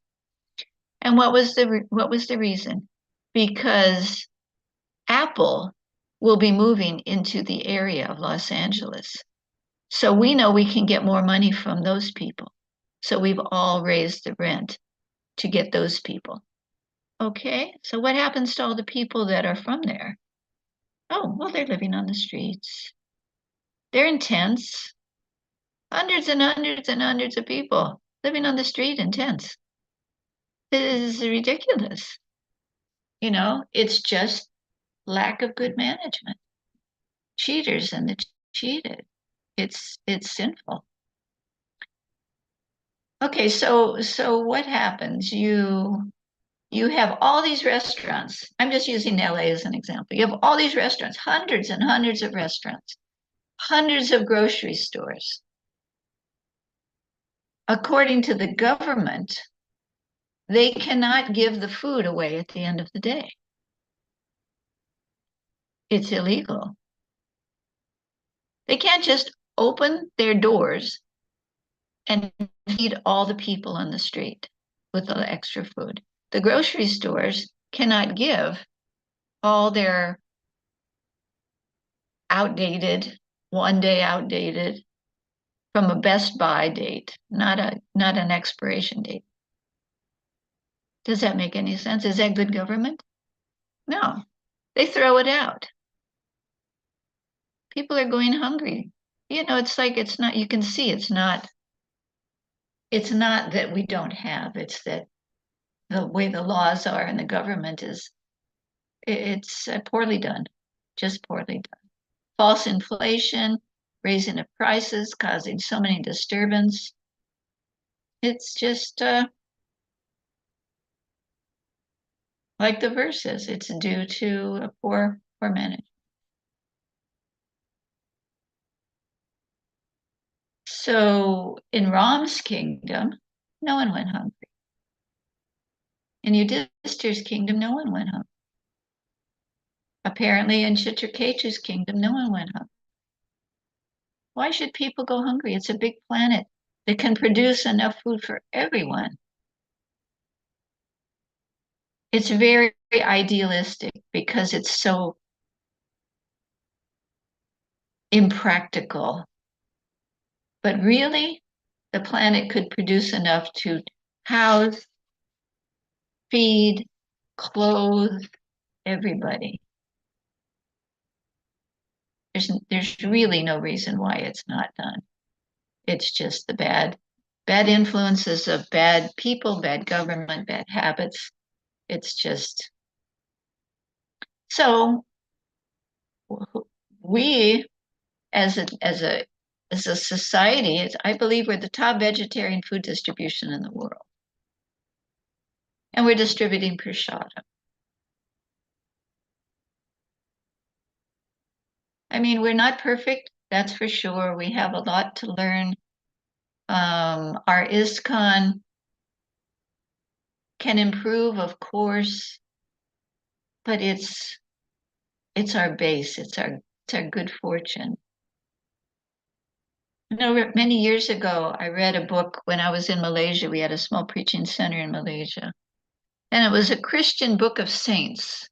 And what was the reason? Because Apple will be moving into the area of Los Angeles. So we know we can get more money from those people. So we've all raised the rent to get those people. Okay, so what happens to all the people that are from there? Oh, well, they're living on the streets. They're in tents. Hundreds and hundreds and hundreds of people living on the street in tents. This is ridiculous. It's just lack of good management. Cheaters and the cheated. It's sinful. Okay, so what happens? You have all these restaurants. I'm just using LA as an example. You have all these restaurants, hundreds and hundreds of restaurants, hundreds of grocery stores. According to the government, they cannot give the food away at the end of the day. It's illegal. They can't just open their doors and feed all the people on the street with the extra food. The grocery stores cannot give all their outdated, one-day outdated, from a Best Buy date, not an expiration date. Does that make any sense? Is that good government? No, they throw it out. People are going hungry. It's like you can see it's not that we don't have, it's that the way the laws are and the government it's poorly done, just poorly done. False inflation, raising of prices, causing so many disturbance. It's just like the verse says, it's due to a poor management. So in Ram's kingdom, no one went hungry. In Yudhishthir's kingdom, no one went hungry. Apparently in Chitraketu's kingdom, no one went hungry. Why should people go hungry? It's a big planet that can produce enough food for everyone. It's very idealistic because it's so impractical. But really, the planet could produce enough to house, feed, clothe everybody. There's really no reason why it's not done. It's just the bad influences of bad people, bad government, bad habits. It's just so we as a society, I believe we're the top vegetarian food distribution in the world. And we're distributing prasada. I mean, we're not perfect, that's for sure. We have a lot to learn. Our ISKCON can improve, of course, but it's our base. It's our good fortune. You know, many years ago, I read a book when I was in Malaysia. We had a small preaching center in Malaysia, and it was a Christian book of saints.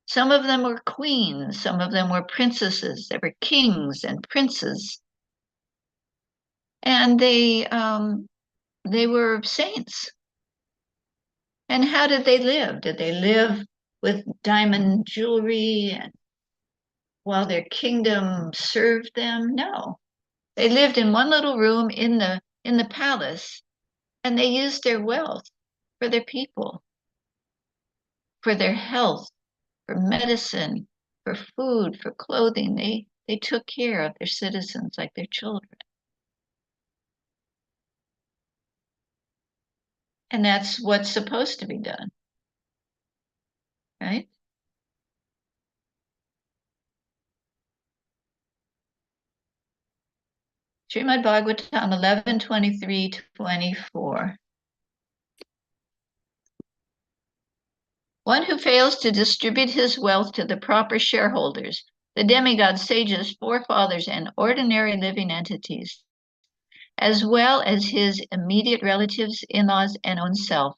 Some of them were queens, some of them were princesses. There were kings and princes, and they were saints. And how did they live? Did they live with diamond jewelry and while their kingdom served them? No. They lived in one little room in the palace, and they used their wealth for their people, for their health, for medicine, for food, for clothing. They took care of their citizens like their children. And that's what's supposed to be done, right? Srimad Bhagvatam 11:23-24. One who fails to distribute his wealth to the proper shareholders, the demigods, sages, forefathers, and ordinary living entities, as well as his immediate relatives, in-laws, and own self,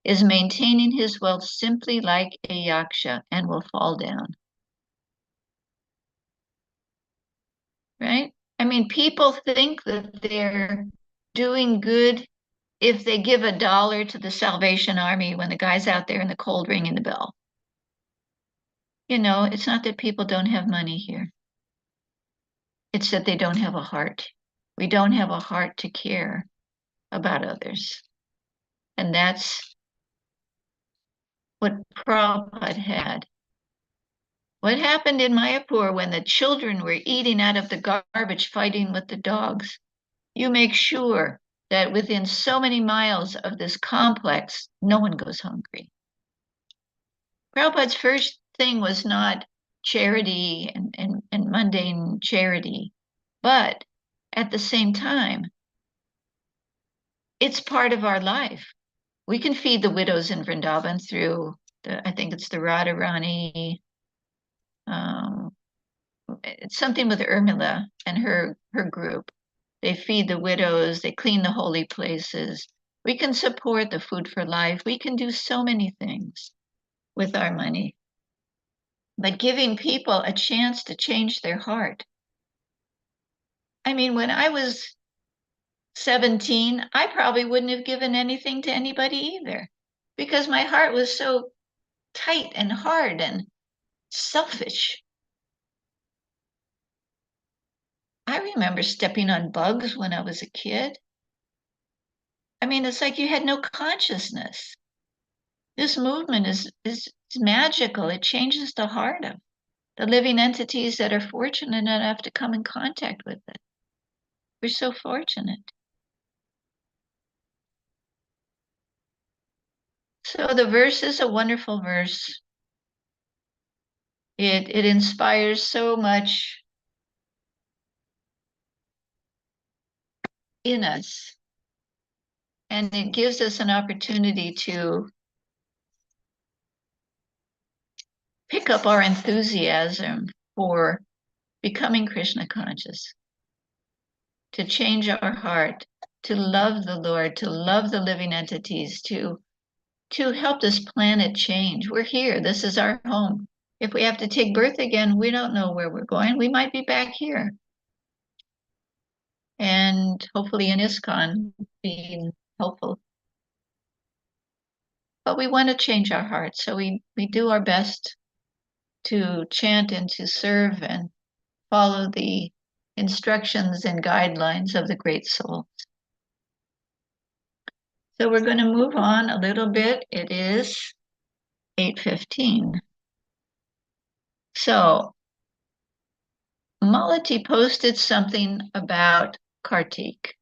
is maintaining his wealth simply like a yaksha and will fall down. Right? I mean, people think that they're doing good if they give $1 to the Salvation Army when the guy's out there in the cold ringing the bell. You know, it's not that people don't have money here. It's that they don't have a heart. We don't have a heart to care about others. And that's what Prabhupada had. What happened in Mayapur when the children were eating out of the garbage, fighting with the dogs? You make sure that within so many miles of this complex, no one goes hungry. Prabhupada's first thing was not charity and mundane charity, but at the same time, it's part of our life. We can feed the widows in Vrindavan through I think it's the Radharani, it's something with Urmila and her group. They feed the widows, they clean the holy places. We can support the Food for Life. We can do so many things with our money. But giving people a chance to change their heart. I mean, when I was 17, I probably wouldn't have given anything to anybody either, because my heart was so tight and hard and selfish. I remember stepping on bugs when I was a kid. I mean, it's like you had no consciousness. This movement is magical. It changes the heart of the living entities that are fortunate enough to come in contact with it. We're so fortunate. So the verse is a wonderful verse. It inspires so much in us. And it gives us an opportunity to pick up our enthusiasm for becoming Krishna conscious, to change our heart, to love the Lord, to love the living entities, to help this planet change. We're here. This is our home. If we have to take birth again, we don't know where we're going. We might be back here. And hopefully in ISKCON being helpful. But we want to change our hearts. So we do our best to chant and to serve and follow the instructions and guidelines of the great souls. So we're going to move on a little bit. It is 8:15. So Malati posted something about Kartik.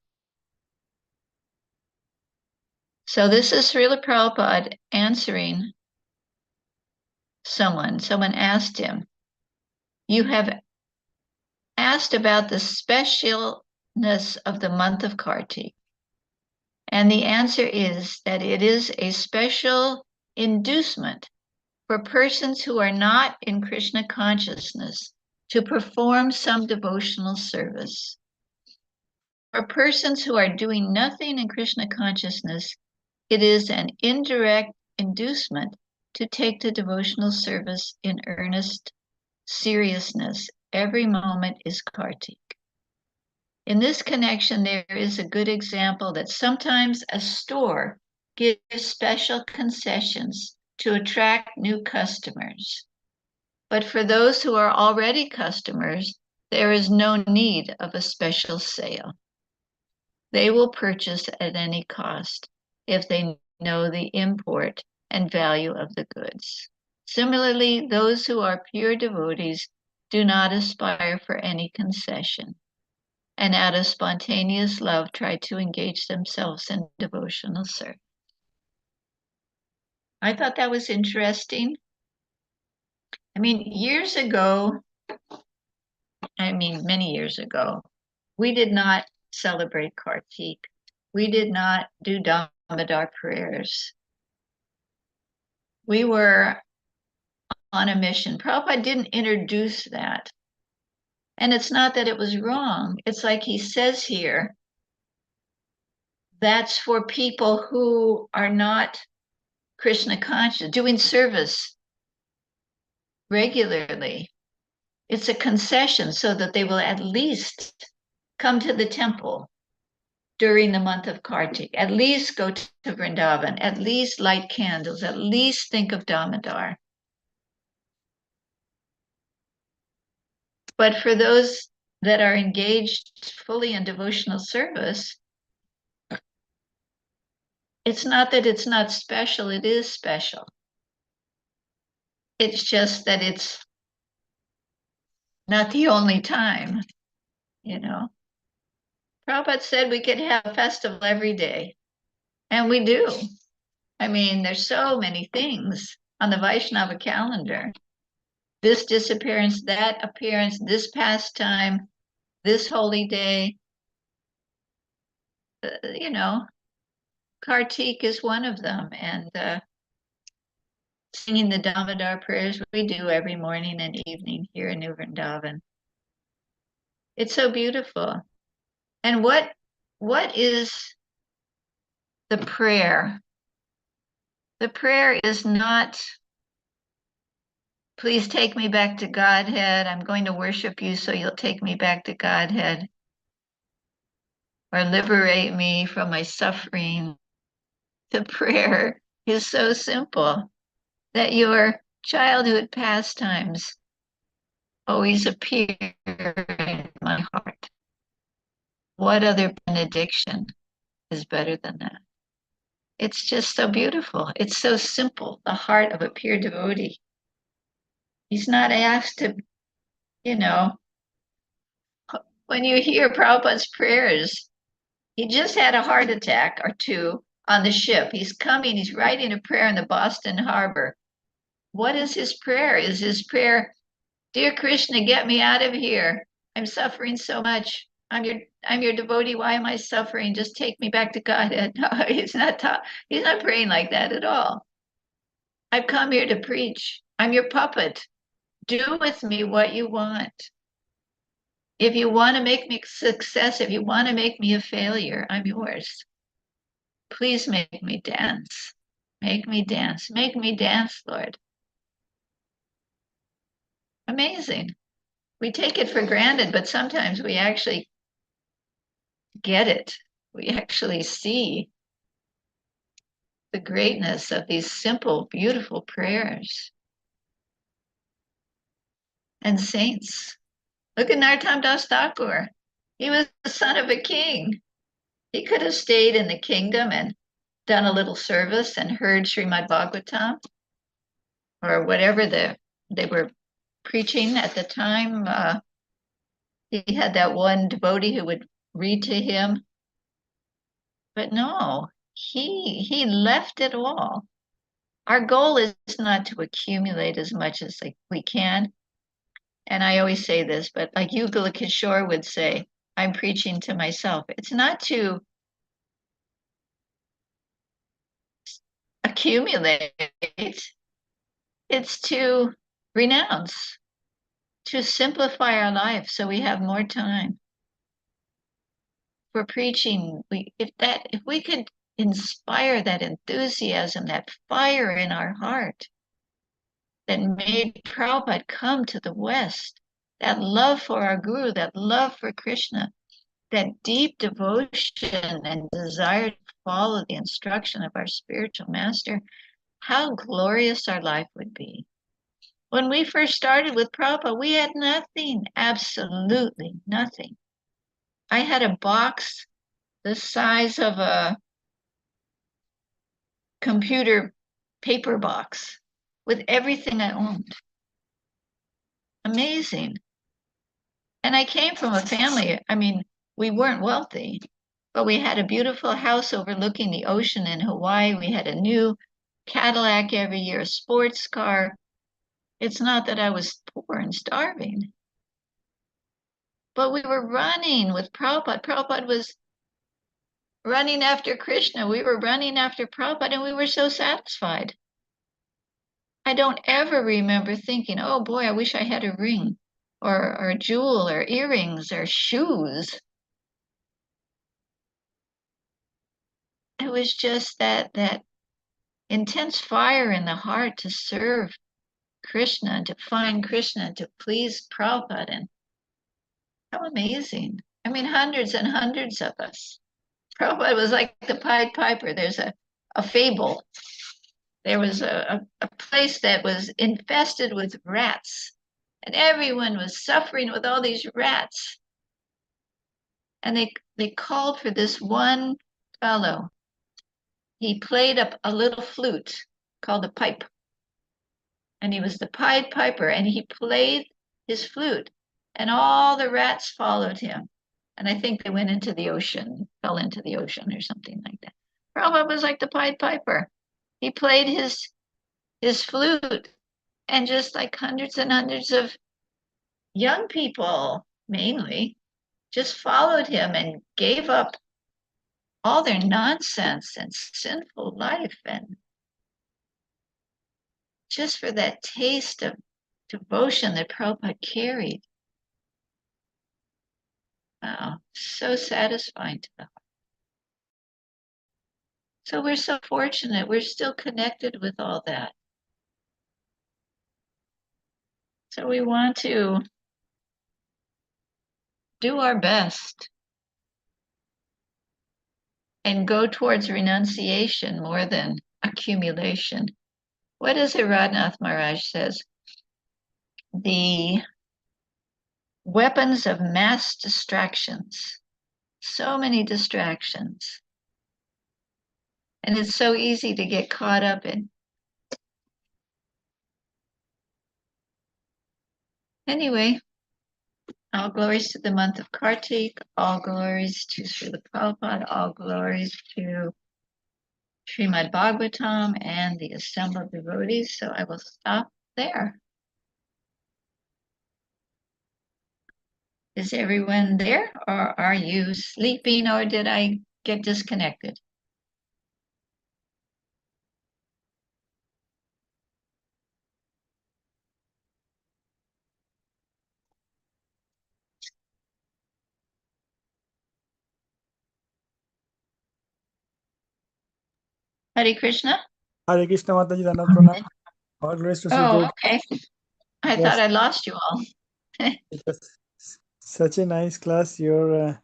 So this is Srila Prabhupada answering someone. Someone asked him, you have asked about the specialness of the month of Kartik. And the answer is that it is a special inducement for persons who are not in Krishna consciousness to perform some devotional service. For persons who are doing nothing in Krishna consciousness, it is an indirect inducement to take the devotional service in earnest seriousness. Every moment is Kartik. In this connection, there is a good example that sometimes a store gives special concessions to attract new customers. But for those who are already customers, there is no need of a special sale. They will purchase at any cost if they know the import and value of the goods. Similarly, those who are pure devotees do not aspire for any concession, and out of spontaneous love try to engage themselves in devotional service. I thought that was interesting. I mean, many years ago, we did not celebrate Kartik. We did not do Damodar prayers. We were on a mission. Prabhupada didn't introduce that. And it's not that it was wrong. It's like he says here, that's for people who are not Krishna conscious, doing service regularly. It's a concession so that they will at least come to the temple during the month of Kartik, at least go to Vrindavan, at least light candles, at least think of Damodar. But for those that are engaged fully in devotional service, it's not that it's not special, it is special. It's just that it's not the only time, you know. Prabhupada said we could have a festival every day, and we do. I mean, there's so many things on the Vaishnava calendar. This disappearance, that appearance, this pastime, this holy day. You know, Kartik is one of them, and singing the Damodar prayers we do every morning and evening here in New Vrindavan. It's so beautiful. And what is the prayer? The prayer is not, please take me back to Godhead. I'm going to worship you so you'll take me back to Godhead. Or liberate me from my suffering. The prayer is so simple that your childhood pastimes always appear in my heart. What other benediction is better than that? It's just so beautiful. It's so simple, the heart of a pure devotee. He's not asked to, you know, when you hear Prabhupada's prayers, he just had a heart attack or two on the ship. He's coming, he's writing a prayer in the Boston Harbor. What is his prayer? Is his prayer, dear Krishna, get me out of here. I'm suffering so much. I'm your devotee. Why am I suffering? Just take me back to Godhead. No, he's not praying like that at all. I've come here to preach. I'm your puppet. Do with me what you want. If you want to make me a success, if you want to make me a failure, I'm yours. Please make me dance. Make me dance. Make me dance, Lord. Amazing. We take it for granted, but sometimes we actually get it. We actually see the greatness of these simple, beautiful prayers. And saints. Look at Narottam Das Thakur. He was the son of a king. He could have stayed in the kingdom and done a little service and heard Srimad Bhagvatam or whatever they were preaching at the time. he had that one devotee who would read to him. But no, he left it all. Our goal is not to accumulate as much as we can. And I always say this, but like Yugala Kishore would say, I'm preaching to myself. It's not to accumulate, it's to renounce, to simplify our life so we have more time. For preaching, if we could inspire that enthusiasm, that fire in our heart that made Prabhupada come to the West, that love for our Guru, that love for Krishna, that deep devotion and desire to follow the instruction of our spiritual master, how glorious our life would be. When we first started with Prabhupada, we had nothing, absolutely nothing. I had a box the size of a computer paper box with everything I owned. Amazing. And I came from a family, I mean, we weren't wealthy, but we had a beautiful house overlooking the ocean in Hawaii. We had a new Cadillac every year, a sports car. It's not that I was poor and starving, but we were running with Prabhupada. Prabhupada was running after Krishna. We were running after Prabhupada, and we were so satisfied. I don't ever remember thinking, oh boy, I wish I had a ring or a jewel or earrings or shoes. It was just that intense fire in the heart to serve Krishna and to find Krishna and to please Prabhupada. And how amazing. I mean, hundreds and hundreds of us. Prabhupada was like the Pied Piper. There's a fable. There was a place that was infested with rats, and everyone was suffering with all these rats. And they called for this one fellow. He played up a little flute called a pipe. And he was the Pied Piper, and he played his flute, and all the rats followed him. And I think they went into the ocean, fell into the ocean or something like that. Prabhupada was like the Pied Piper. He played his flute, and just like hundreds and hundreds of young people, mainly, just followed him and gave up all their nonsense and sinful life, and just for that taste of devotion that Prabhupada carried. Wow, so satisfying to the heart. So we're so fortunate. We're still connected with all that. So we want to do our best and go towards renunciation more than accumulation. What is it Radhanath Maharaj says? The weapons of mass distractions. So many distractions. And it's so easy to get caught up in. Anyway, all glories to the month of Kartik, all glories to Srila Prabhupada, all glories to Srimad Bhagvatam and the assembled devotees. So I will stop there. Is everyone there, or are you sleeping, or did I get disconnected? Hare Krishna? Hare Krishna Mataji, Dana Pranam. All grace to Sri Oh, Prabhupada. okay. I thought I lost you all. It was such a nice class, your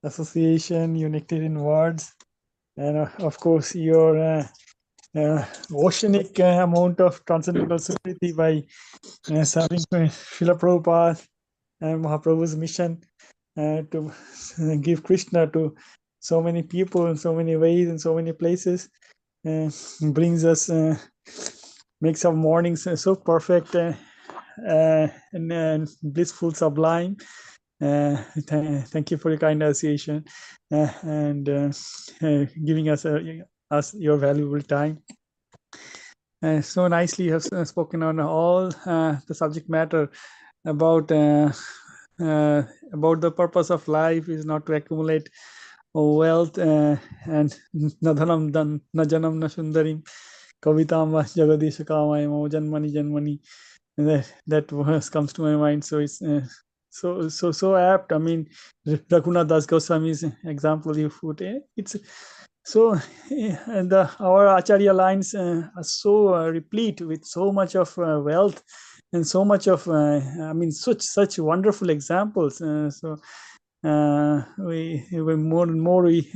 association, unity in words, and of course your oceanic amount of transcendental security by serving Srila Prabhupada and Mahaprabhu's mission to give Krishna to so many people in so many ways in so many places, brings us, makes our mornings so perfect and blissful, sublime. Thank you for your kind association and giving us your valuable time. So nicely you have spoken on all the subject matter about the purpose of life is not to accumulate wealth and na dhanam na janam na sundarim kavitam va jagadisha kamayamo janmani janmani. That verse comes to my mind. So it's so apt. I mean, Raghunath Das Goswami's example you put, it's so and our Acharya lines are so replete with so much of wealth and so much of I mean such wonderful examples. So we more and more we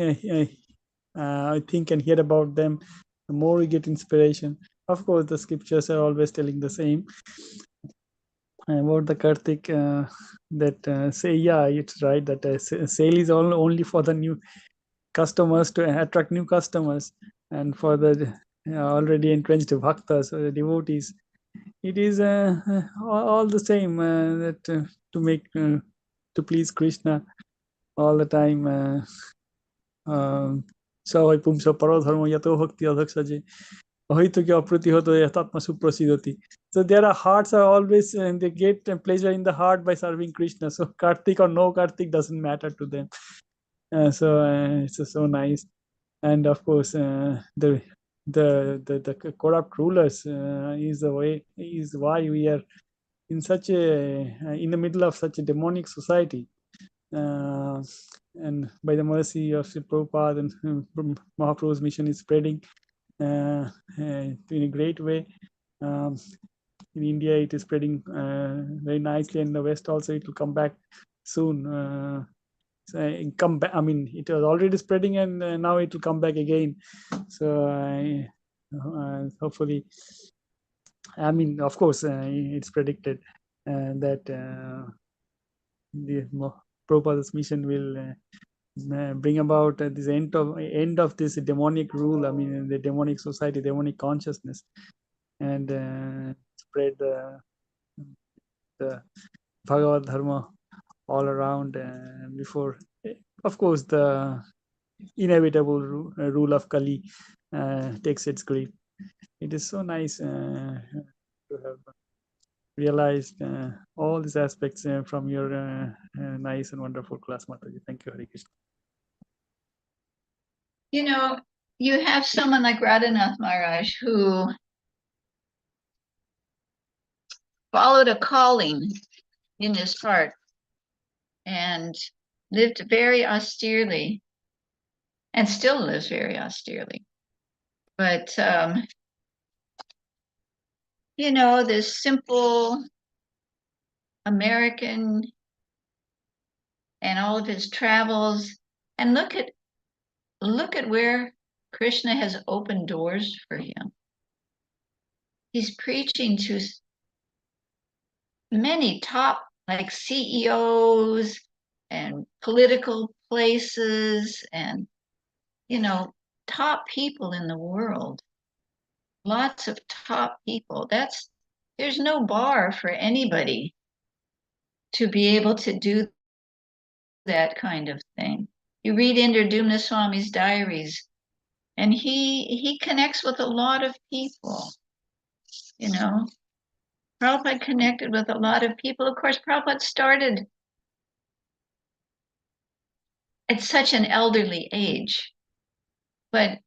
I think and hear about them, the more we get inspiration. Of course, the scriptures are always telling the same about the Kartik that say, yeah, it's right that sale is only for the new customers to attract new customers, and for the already entrenched bhaktas or the devotees, it is all the same that to make to please Krishna all the time. Savai pumsa paradharma yato bhakti adhaksaje so their hearts are always and they get pleasure in the heart by serving Krishna. So Kartik or no Kartik doesn't matter to them. It's so nice. And of course the corrupt rulers is why we are in such a in the middle of such a demonic society. And by the mercy of Sri Prabhupada and Mahaprabhu's mission is spreading in a great way. In India, it is spreading very nicely. In the West also, it will come back soon. Come back. I mean, it was already spreading, and now it will come back again. So hopefully, I mean, of course, it's predicted that the Prabhupada's mission will bring about this end of this demonic rule. I mean, the demonic society, demonic consciousness, and spread the Bhagavad Dharma all around. And before, of course, the inevitable rule of Kali takes its grip. It is so nice to have realized all these aspects from your nice and wonderful class, Mataji. Thank you, Hare Krishna. You know, you have someone like Radhanath Maharaj who followed a calling in his heart and lived very austerely and still lives very austerely. But, you know, this simple American and all of his travels, and look at where Krishna has opened doors for him. He's preaching to many top like CEOs and political places and, you know, top people in the world. Lots of top people. There's no bar for anybody to be able to do that kind of thing. You read Indradumna Swami's diaries, and he connects with a lot of people, you know. Prabhupada connected with a lot of people. Of course, Prabhupada started at such an elderly age, but,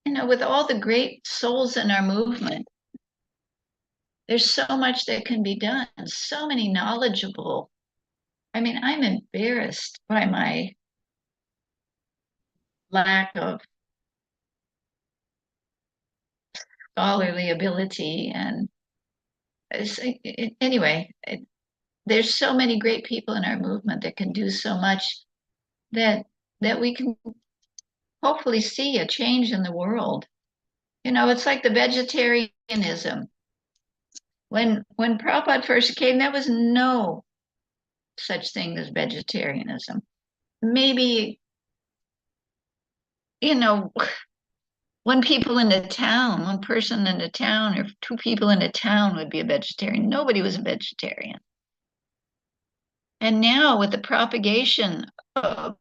you know, with all the great souls in our movement, there's so much that can be done, so many knowledgeable. I mean, I'm embarrassed by my lack of scholarly ability. And anyway, there's so many great people in our movement that can do so much that we can hopefully see a change in the world. You know, it's like the vegetarianism. When Prabhupada first came, there was no such thing as vegetarianism. Maybe, you know, one person in a town, or 2 people in a town would be a vegetarian. Nobody was a vegetarian. 2 people in a town or 2 people in a town would be a vegetarian. 2 people in a town would be a vegetarian. 2 people in a town or 2 people in a town would be a vegetarian. Nobody was a vegetarian. 2 people in a town or 2 people in a town would be a vegetarian. Nobody was a vegetarian. And now with the propagation of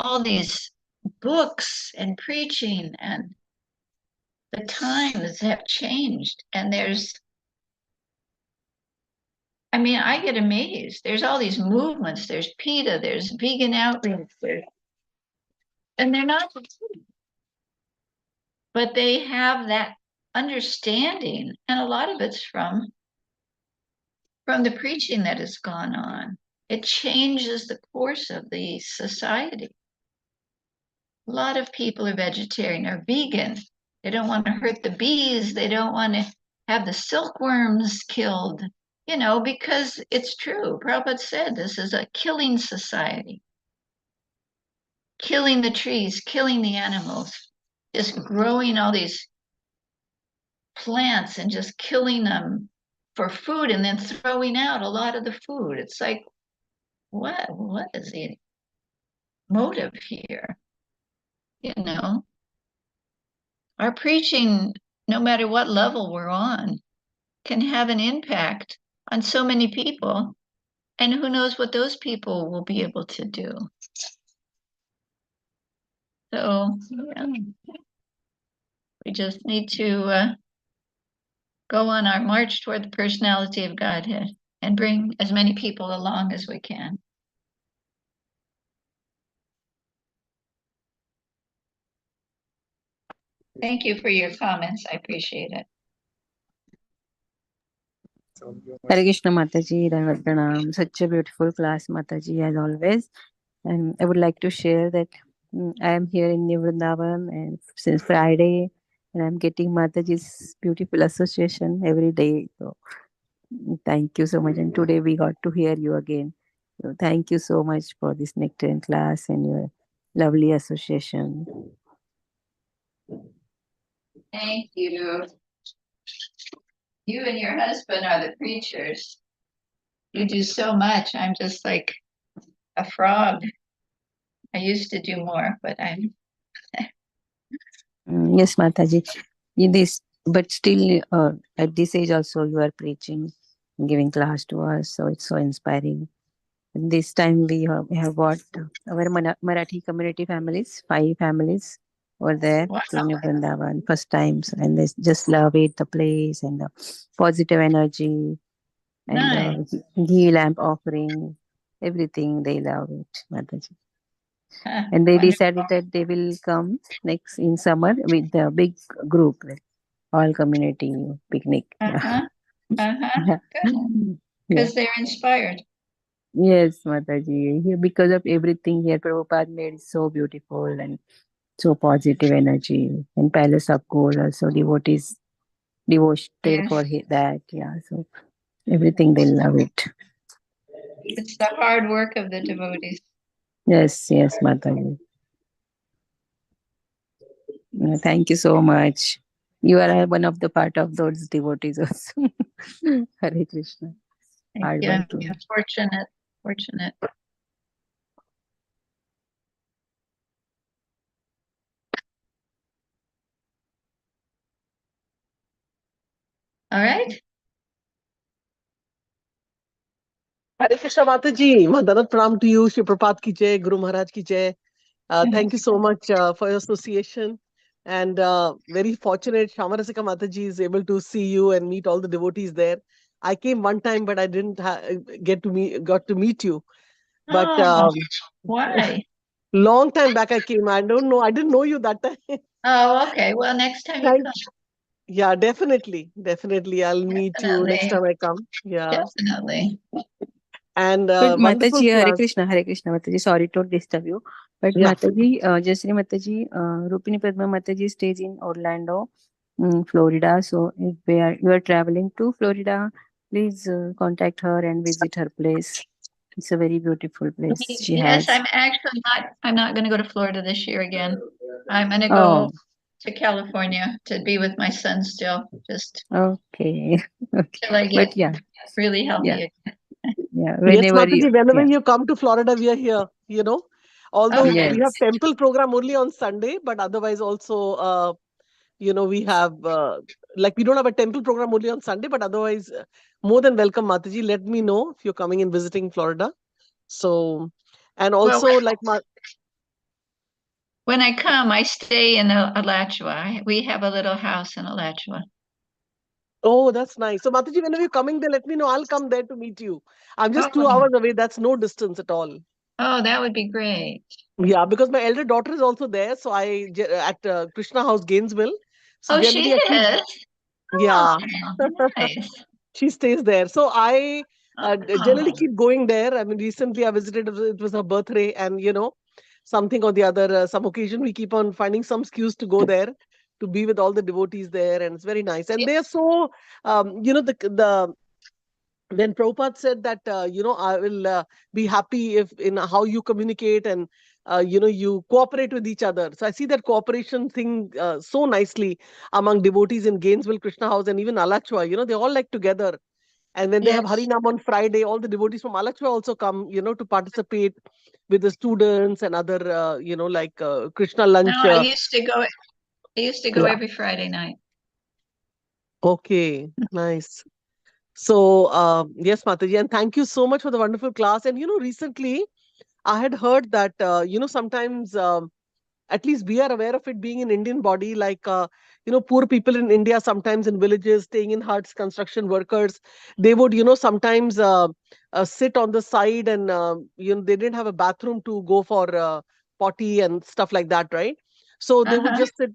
all these books and preaching, and the times have changed, and I get amazed. There's all these movements. There's PETA, there's vegan outreach, and they're not, but they have that understanding, and a lot of it's from the preaching that has gone on. It changes the course of the society. A lot of people are vegetarian or vegan. They don't want to hurt the bees. They don't want to have the silkworms killed, because it's true. Prabhupada said this is a killing society. Killing the trees, killing the animals, just growing all these plants and just killing them for food and then throwing out a lot of the food. It's like, what is the motive here? Our preaching, no matter what level we're on, can have an impact on so many people, and who knows what those people will be able to do. So yeah, we just need to go on our march toward the personality of Godhead and bring as many people along as we can. Thank you for your comments. I appreciate it. Hare Krishna Mataji, Pranam. Such a beautiful class, Mataji, as always. And I would like to share that I am here in New Vrindavan and since Friday, and I'm getting Mataji's beautiful association every day. So thank you so much. And today we got to hear you again. So thank you so much for this nectarine class and your lovely association. Thank you. You and your husband are the preachers. You do so much. I'm just like a frog. I used to do more, but I'm. Yes, Mataji. But still, at this age also, you are preaching, giving class to us. So it's so inspiring. And this time we have got our Marathi community families, 5 families were there Wow. to New Vrindavan, first times, and they just love it, the place and the positive energy and Nice. the ghee lamp offering, everything they love it, Mataji. And they decided that they will come next in summer with the big group, like all community picnic. Uh-huh. Yeah. Good. Because they're inspired. Yes, Mataji. Here, because of everything here, Prabhupada made it so beautiful and so positive energy. And Palace of Gold also devotees devoted Yes. for that. Yeah, so everything they love it. It's the hard work of the devotees. Yes, Mataji. Thank you so much. You are one of the part of those devotees also. Hare Krishna. Thank you. I'm fortunate. All right. Hare Krishna Mataji, Mandarat Pranam to you, Shri Prabhupada ki jai, Guru Maharaj ki jai. Thank you so much for your association. And very fortunate, Shamarasika Mataji is able to see you and meet all the devotees there. I came one time, but I didn't got to meet you. But why? Long time back I came. I didn't know you that time. Oh, okay. Well, next time you come. Yeah, definitely. I'll meet you next time I come. Yeah. Definitely. And but wonderful Mataji, class. Hare Krishna, Mataji. Sorry to disturb you. But Yeah. Mataji, Jayasri Mataji, Rupini Padma Mataji stays in Orlando, Florida. So if you are traveling to Florida, please contact her and visit her place. It's a very beautiful place she has. I'm actually I'm not going to go to Florida this year again. I'm going to go to California to be with my son still. Just okay. Till I get really healthy. Yeah. Yes, Whenever Mataji, whenever you come to Florida, we are here, Although we have temple program only on Sunday, but otherwise also we have, like, we don't have a temple program only on Sunday, but otherwise, more than welcome, Mataji. Let me know if you're coming and visiting Florida. So, and also, when I come, I stay in Alachua. We have a little house in Alachua. Oh, that's nice. So, Mataji, whenever you're coming there, let me know. I'll come there to meet you. I'm just 2 hours away. That's no distance at all. Oh, that would be great. Yeah, because my elder daughter is also there. So at Krishna House, Gainesville. So she is? Yeah. Nice. She stays there. So I generally Oh. keep going there. I mean, recently I visited, it was her birthday, and something or the other, some occasion we keep on finding some excuse to go there to be with all the devotees there, and it's very nice. And they are so, when Prabhupada said that, I will be happy if in how you communicate and, you cooperate with each other. So I see that cooperation thing so nicely among devotees in Gainesville, Krishna House, and even Alachua. They all like together. And when they have Harinam on Friday, all the devotees from Alachua also come, to participate with the students and other, like Krishna lunch. No, I used to go. I used to go every Friday night. Okay, nice. So, yes, Mataji, and thank you so much for the wonderful class. And, recently I had heard that, sometimes, at least we are aware of it being an Indian body, like, poor people in India, sometimes in villages, staying in huts, construction workers, they would, sometimes sit on the side and, they didn't have a bathroom to go for potty and stuff like that, right? So they would just sit.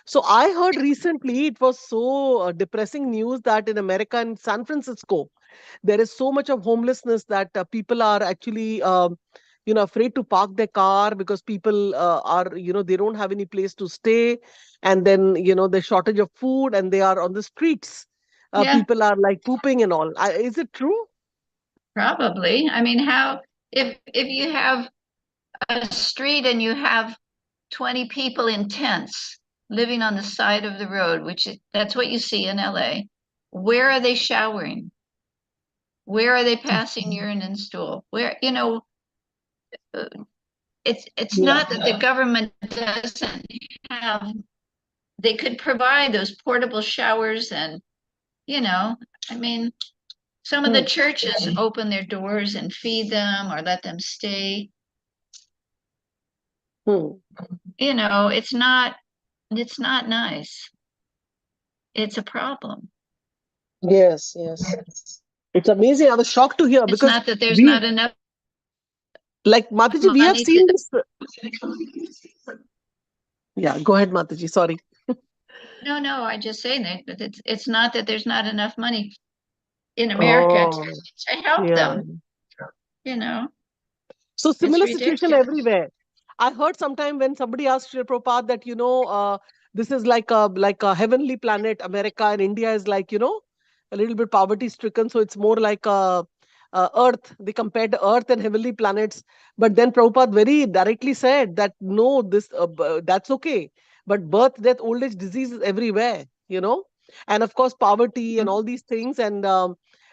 So I heard recently, it was so depressing news that in America, in San Francisco, there is so much of homelessness that people are actually afraid to park their car because people are they don't have any place to stay, and then the shortage of food, and they are on the streets. People are like pooping and all. Is it true? Probably. I mean, how if you have a street and you have 20 people in tents living on the side of the road, that's what you see in LA, where are they showering? Where are they passing urine and stool? Where, it's not that the government doesn't have, they could provide those portable showers and, I mean, some of the churches open their doors and feed them or let them stay. It's not nice. It's a problem. Yes. It's amazing. I was shocked to hear, It's because not that there's not enough, like, Mataji, we have seen this. Yeah, go ahead, Mataji. Sorry. No, I just say that, but it's not that there's not enough money in America to help them. So similar situation everywhere. I heard sometime when somebody asked Srila Prabhupada that, this is like a heavenly planet, America, and India is like, a little bit poverty stricken. So it's more like Earth. They compared Earth and heavenly planets. But then Prabhupada very directly said that, no, that's okay. But birth, death, old age, disease is everywhere, and of course, poverty and all these things. And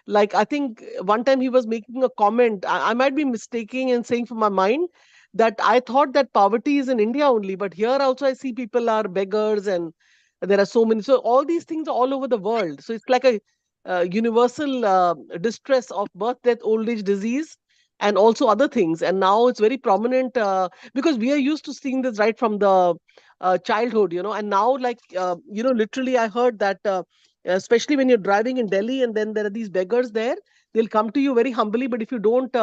like, I think one time he was making a comment. I might be mistaking and saying from my mind that I thought that poverty is in India only, but here also I see people are beggars, and there are so many. So all these things are all over the world. So it's like a universal distress of birth, death, old age, disease, and also other things. And now it's very prominent because we are used to seeing this right from the childhood, and now, like, literally I heard that especially when you're driving in Delhi and then there are these beggars there, they'll come to you very humbly, but if you don't,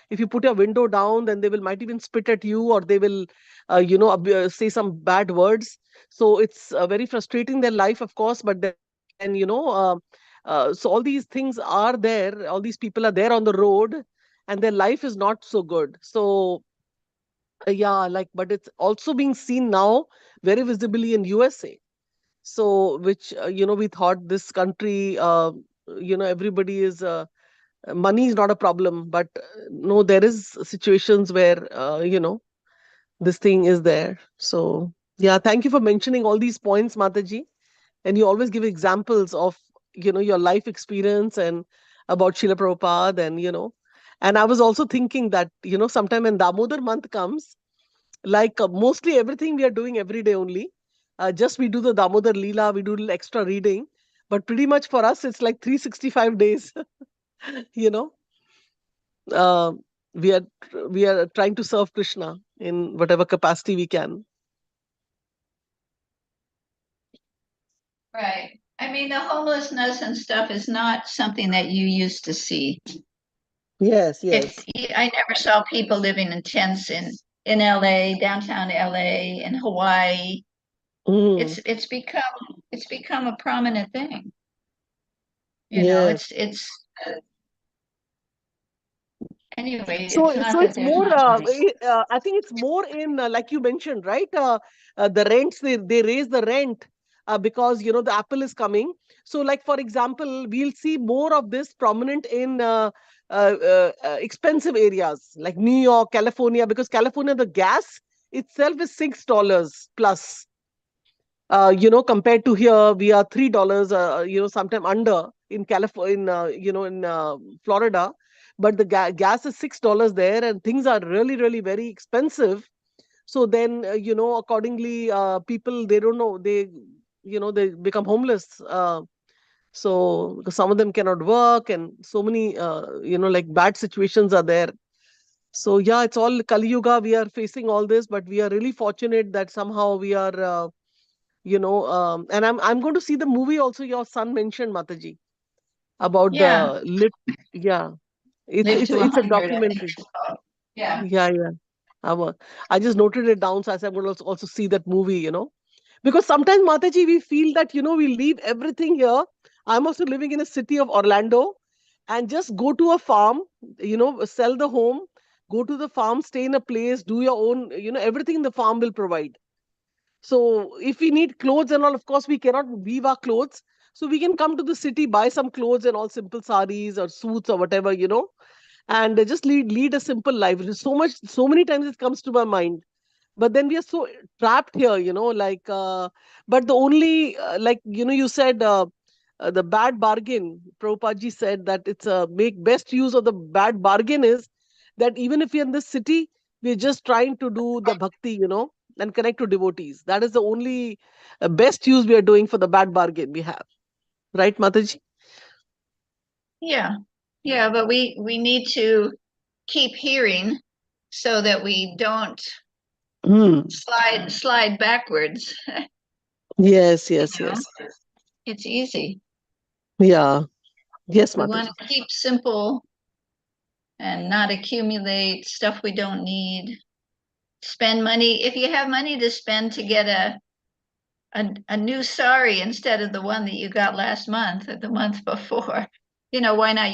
if you put your window down, then they will might even spit at you, or they will, say some bad words. So it's very frustrating, their life, of course, but then, so all these things are there, all these people are there on the road, and their life is not so good. So yeah, like, but it's also being seen now very visibly in USA. So, which, we thought this country, everybody is, money is not a problem, but no, there is situations where, this thing is there. So, yeah, thank you for mentioning all these points, Mataji. And you always give examples of, your life experience and about Srila Prabhupada, and, and I was also thinking that, sometime when Damodar month comes, like, mostly everything we are doing every day only. Just we do the Damodar Leela, we do a little extra reading, but pretty much for us it's like 365 days. You know, uh, we are we are trying to serve Krishna in whatever capacity we can. Right. I mean, the homelessness and stuff is not something that you used to see. Yes, yes. I never saw people living in tents in LA, downtown LA, in Hawaii. Mm. It's become a prominent thing. You know, Yes. it's anyway, So, it's not so that it's there's more. not money. I think it's more in like you mentioned, right? The rents they raise the rent because you know the Apple is coming. So, like for example, we'll see more of this prominent in expensive areas like New York, California, because California the gas itself is $6 plus. You know, compared to here, we are $3. You know, sometime under in California, in you know, in Florida, but the gas is $6 there, and things are really, really very expensive. So then, you know, accordingly, people they don't know they, you know, they become homeless. So because some of them cannot work, and so many, you know, like bad situations are there. So yeah, it's all Kali Yuga. We are facing all this, but we are really fortunate that somehow we are. You know, and I'm going to see the movie also your son mentioned, Mataji, about Yeah, the lit. Yeah, live to it's a 100, I think documentary. it's called. Yeah. Yeah, yeah. I just noted it down, so I said I'm going to also see that movie. You know, because sometimes Mataji we feel that you know we leave everything here. I'm also living in a city of Orlando, and just go to a farm. You know, sell the home, go to the farm, stay in a place, do your own. You know, everything the farm will provide. So if we need clothes and all, of course, we cannot weave our clothes. So we can come to the city, buy some clothes and all simple saris or suits or whatever, you know, and just lead a simple life. So many times it comes to my mind. But then we are so trapped here, you know, like, but the only, like, you know, you said the bad bargain, Prabhupada ji said that it's make best use of the bad bargain is that even if you're in the city, we're just trying to do the bhakti, you know, and connect to devotees. That is the only best use we are doing for the bad bargain we have. Right, Mataji? Yeah. Yeah, but we need to keep hearing so that we don't slide backwards. Yes, You yes, know, yes. it's easy. Yeah. Yes, We want Mataji. to keep simple and not accumulate stuff we don't need. Spend money. If you have money to spend to get a new sari instead of the one that you got last month or the month before, you know, why not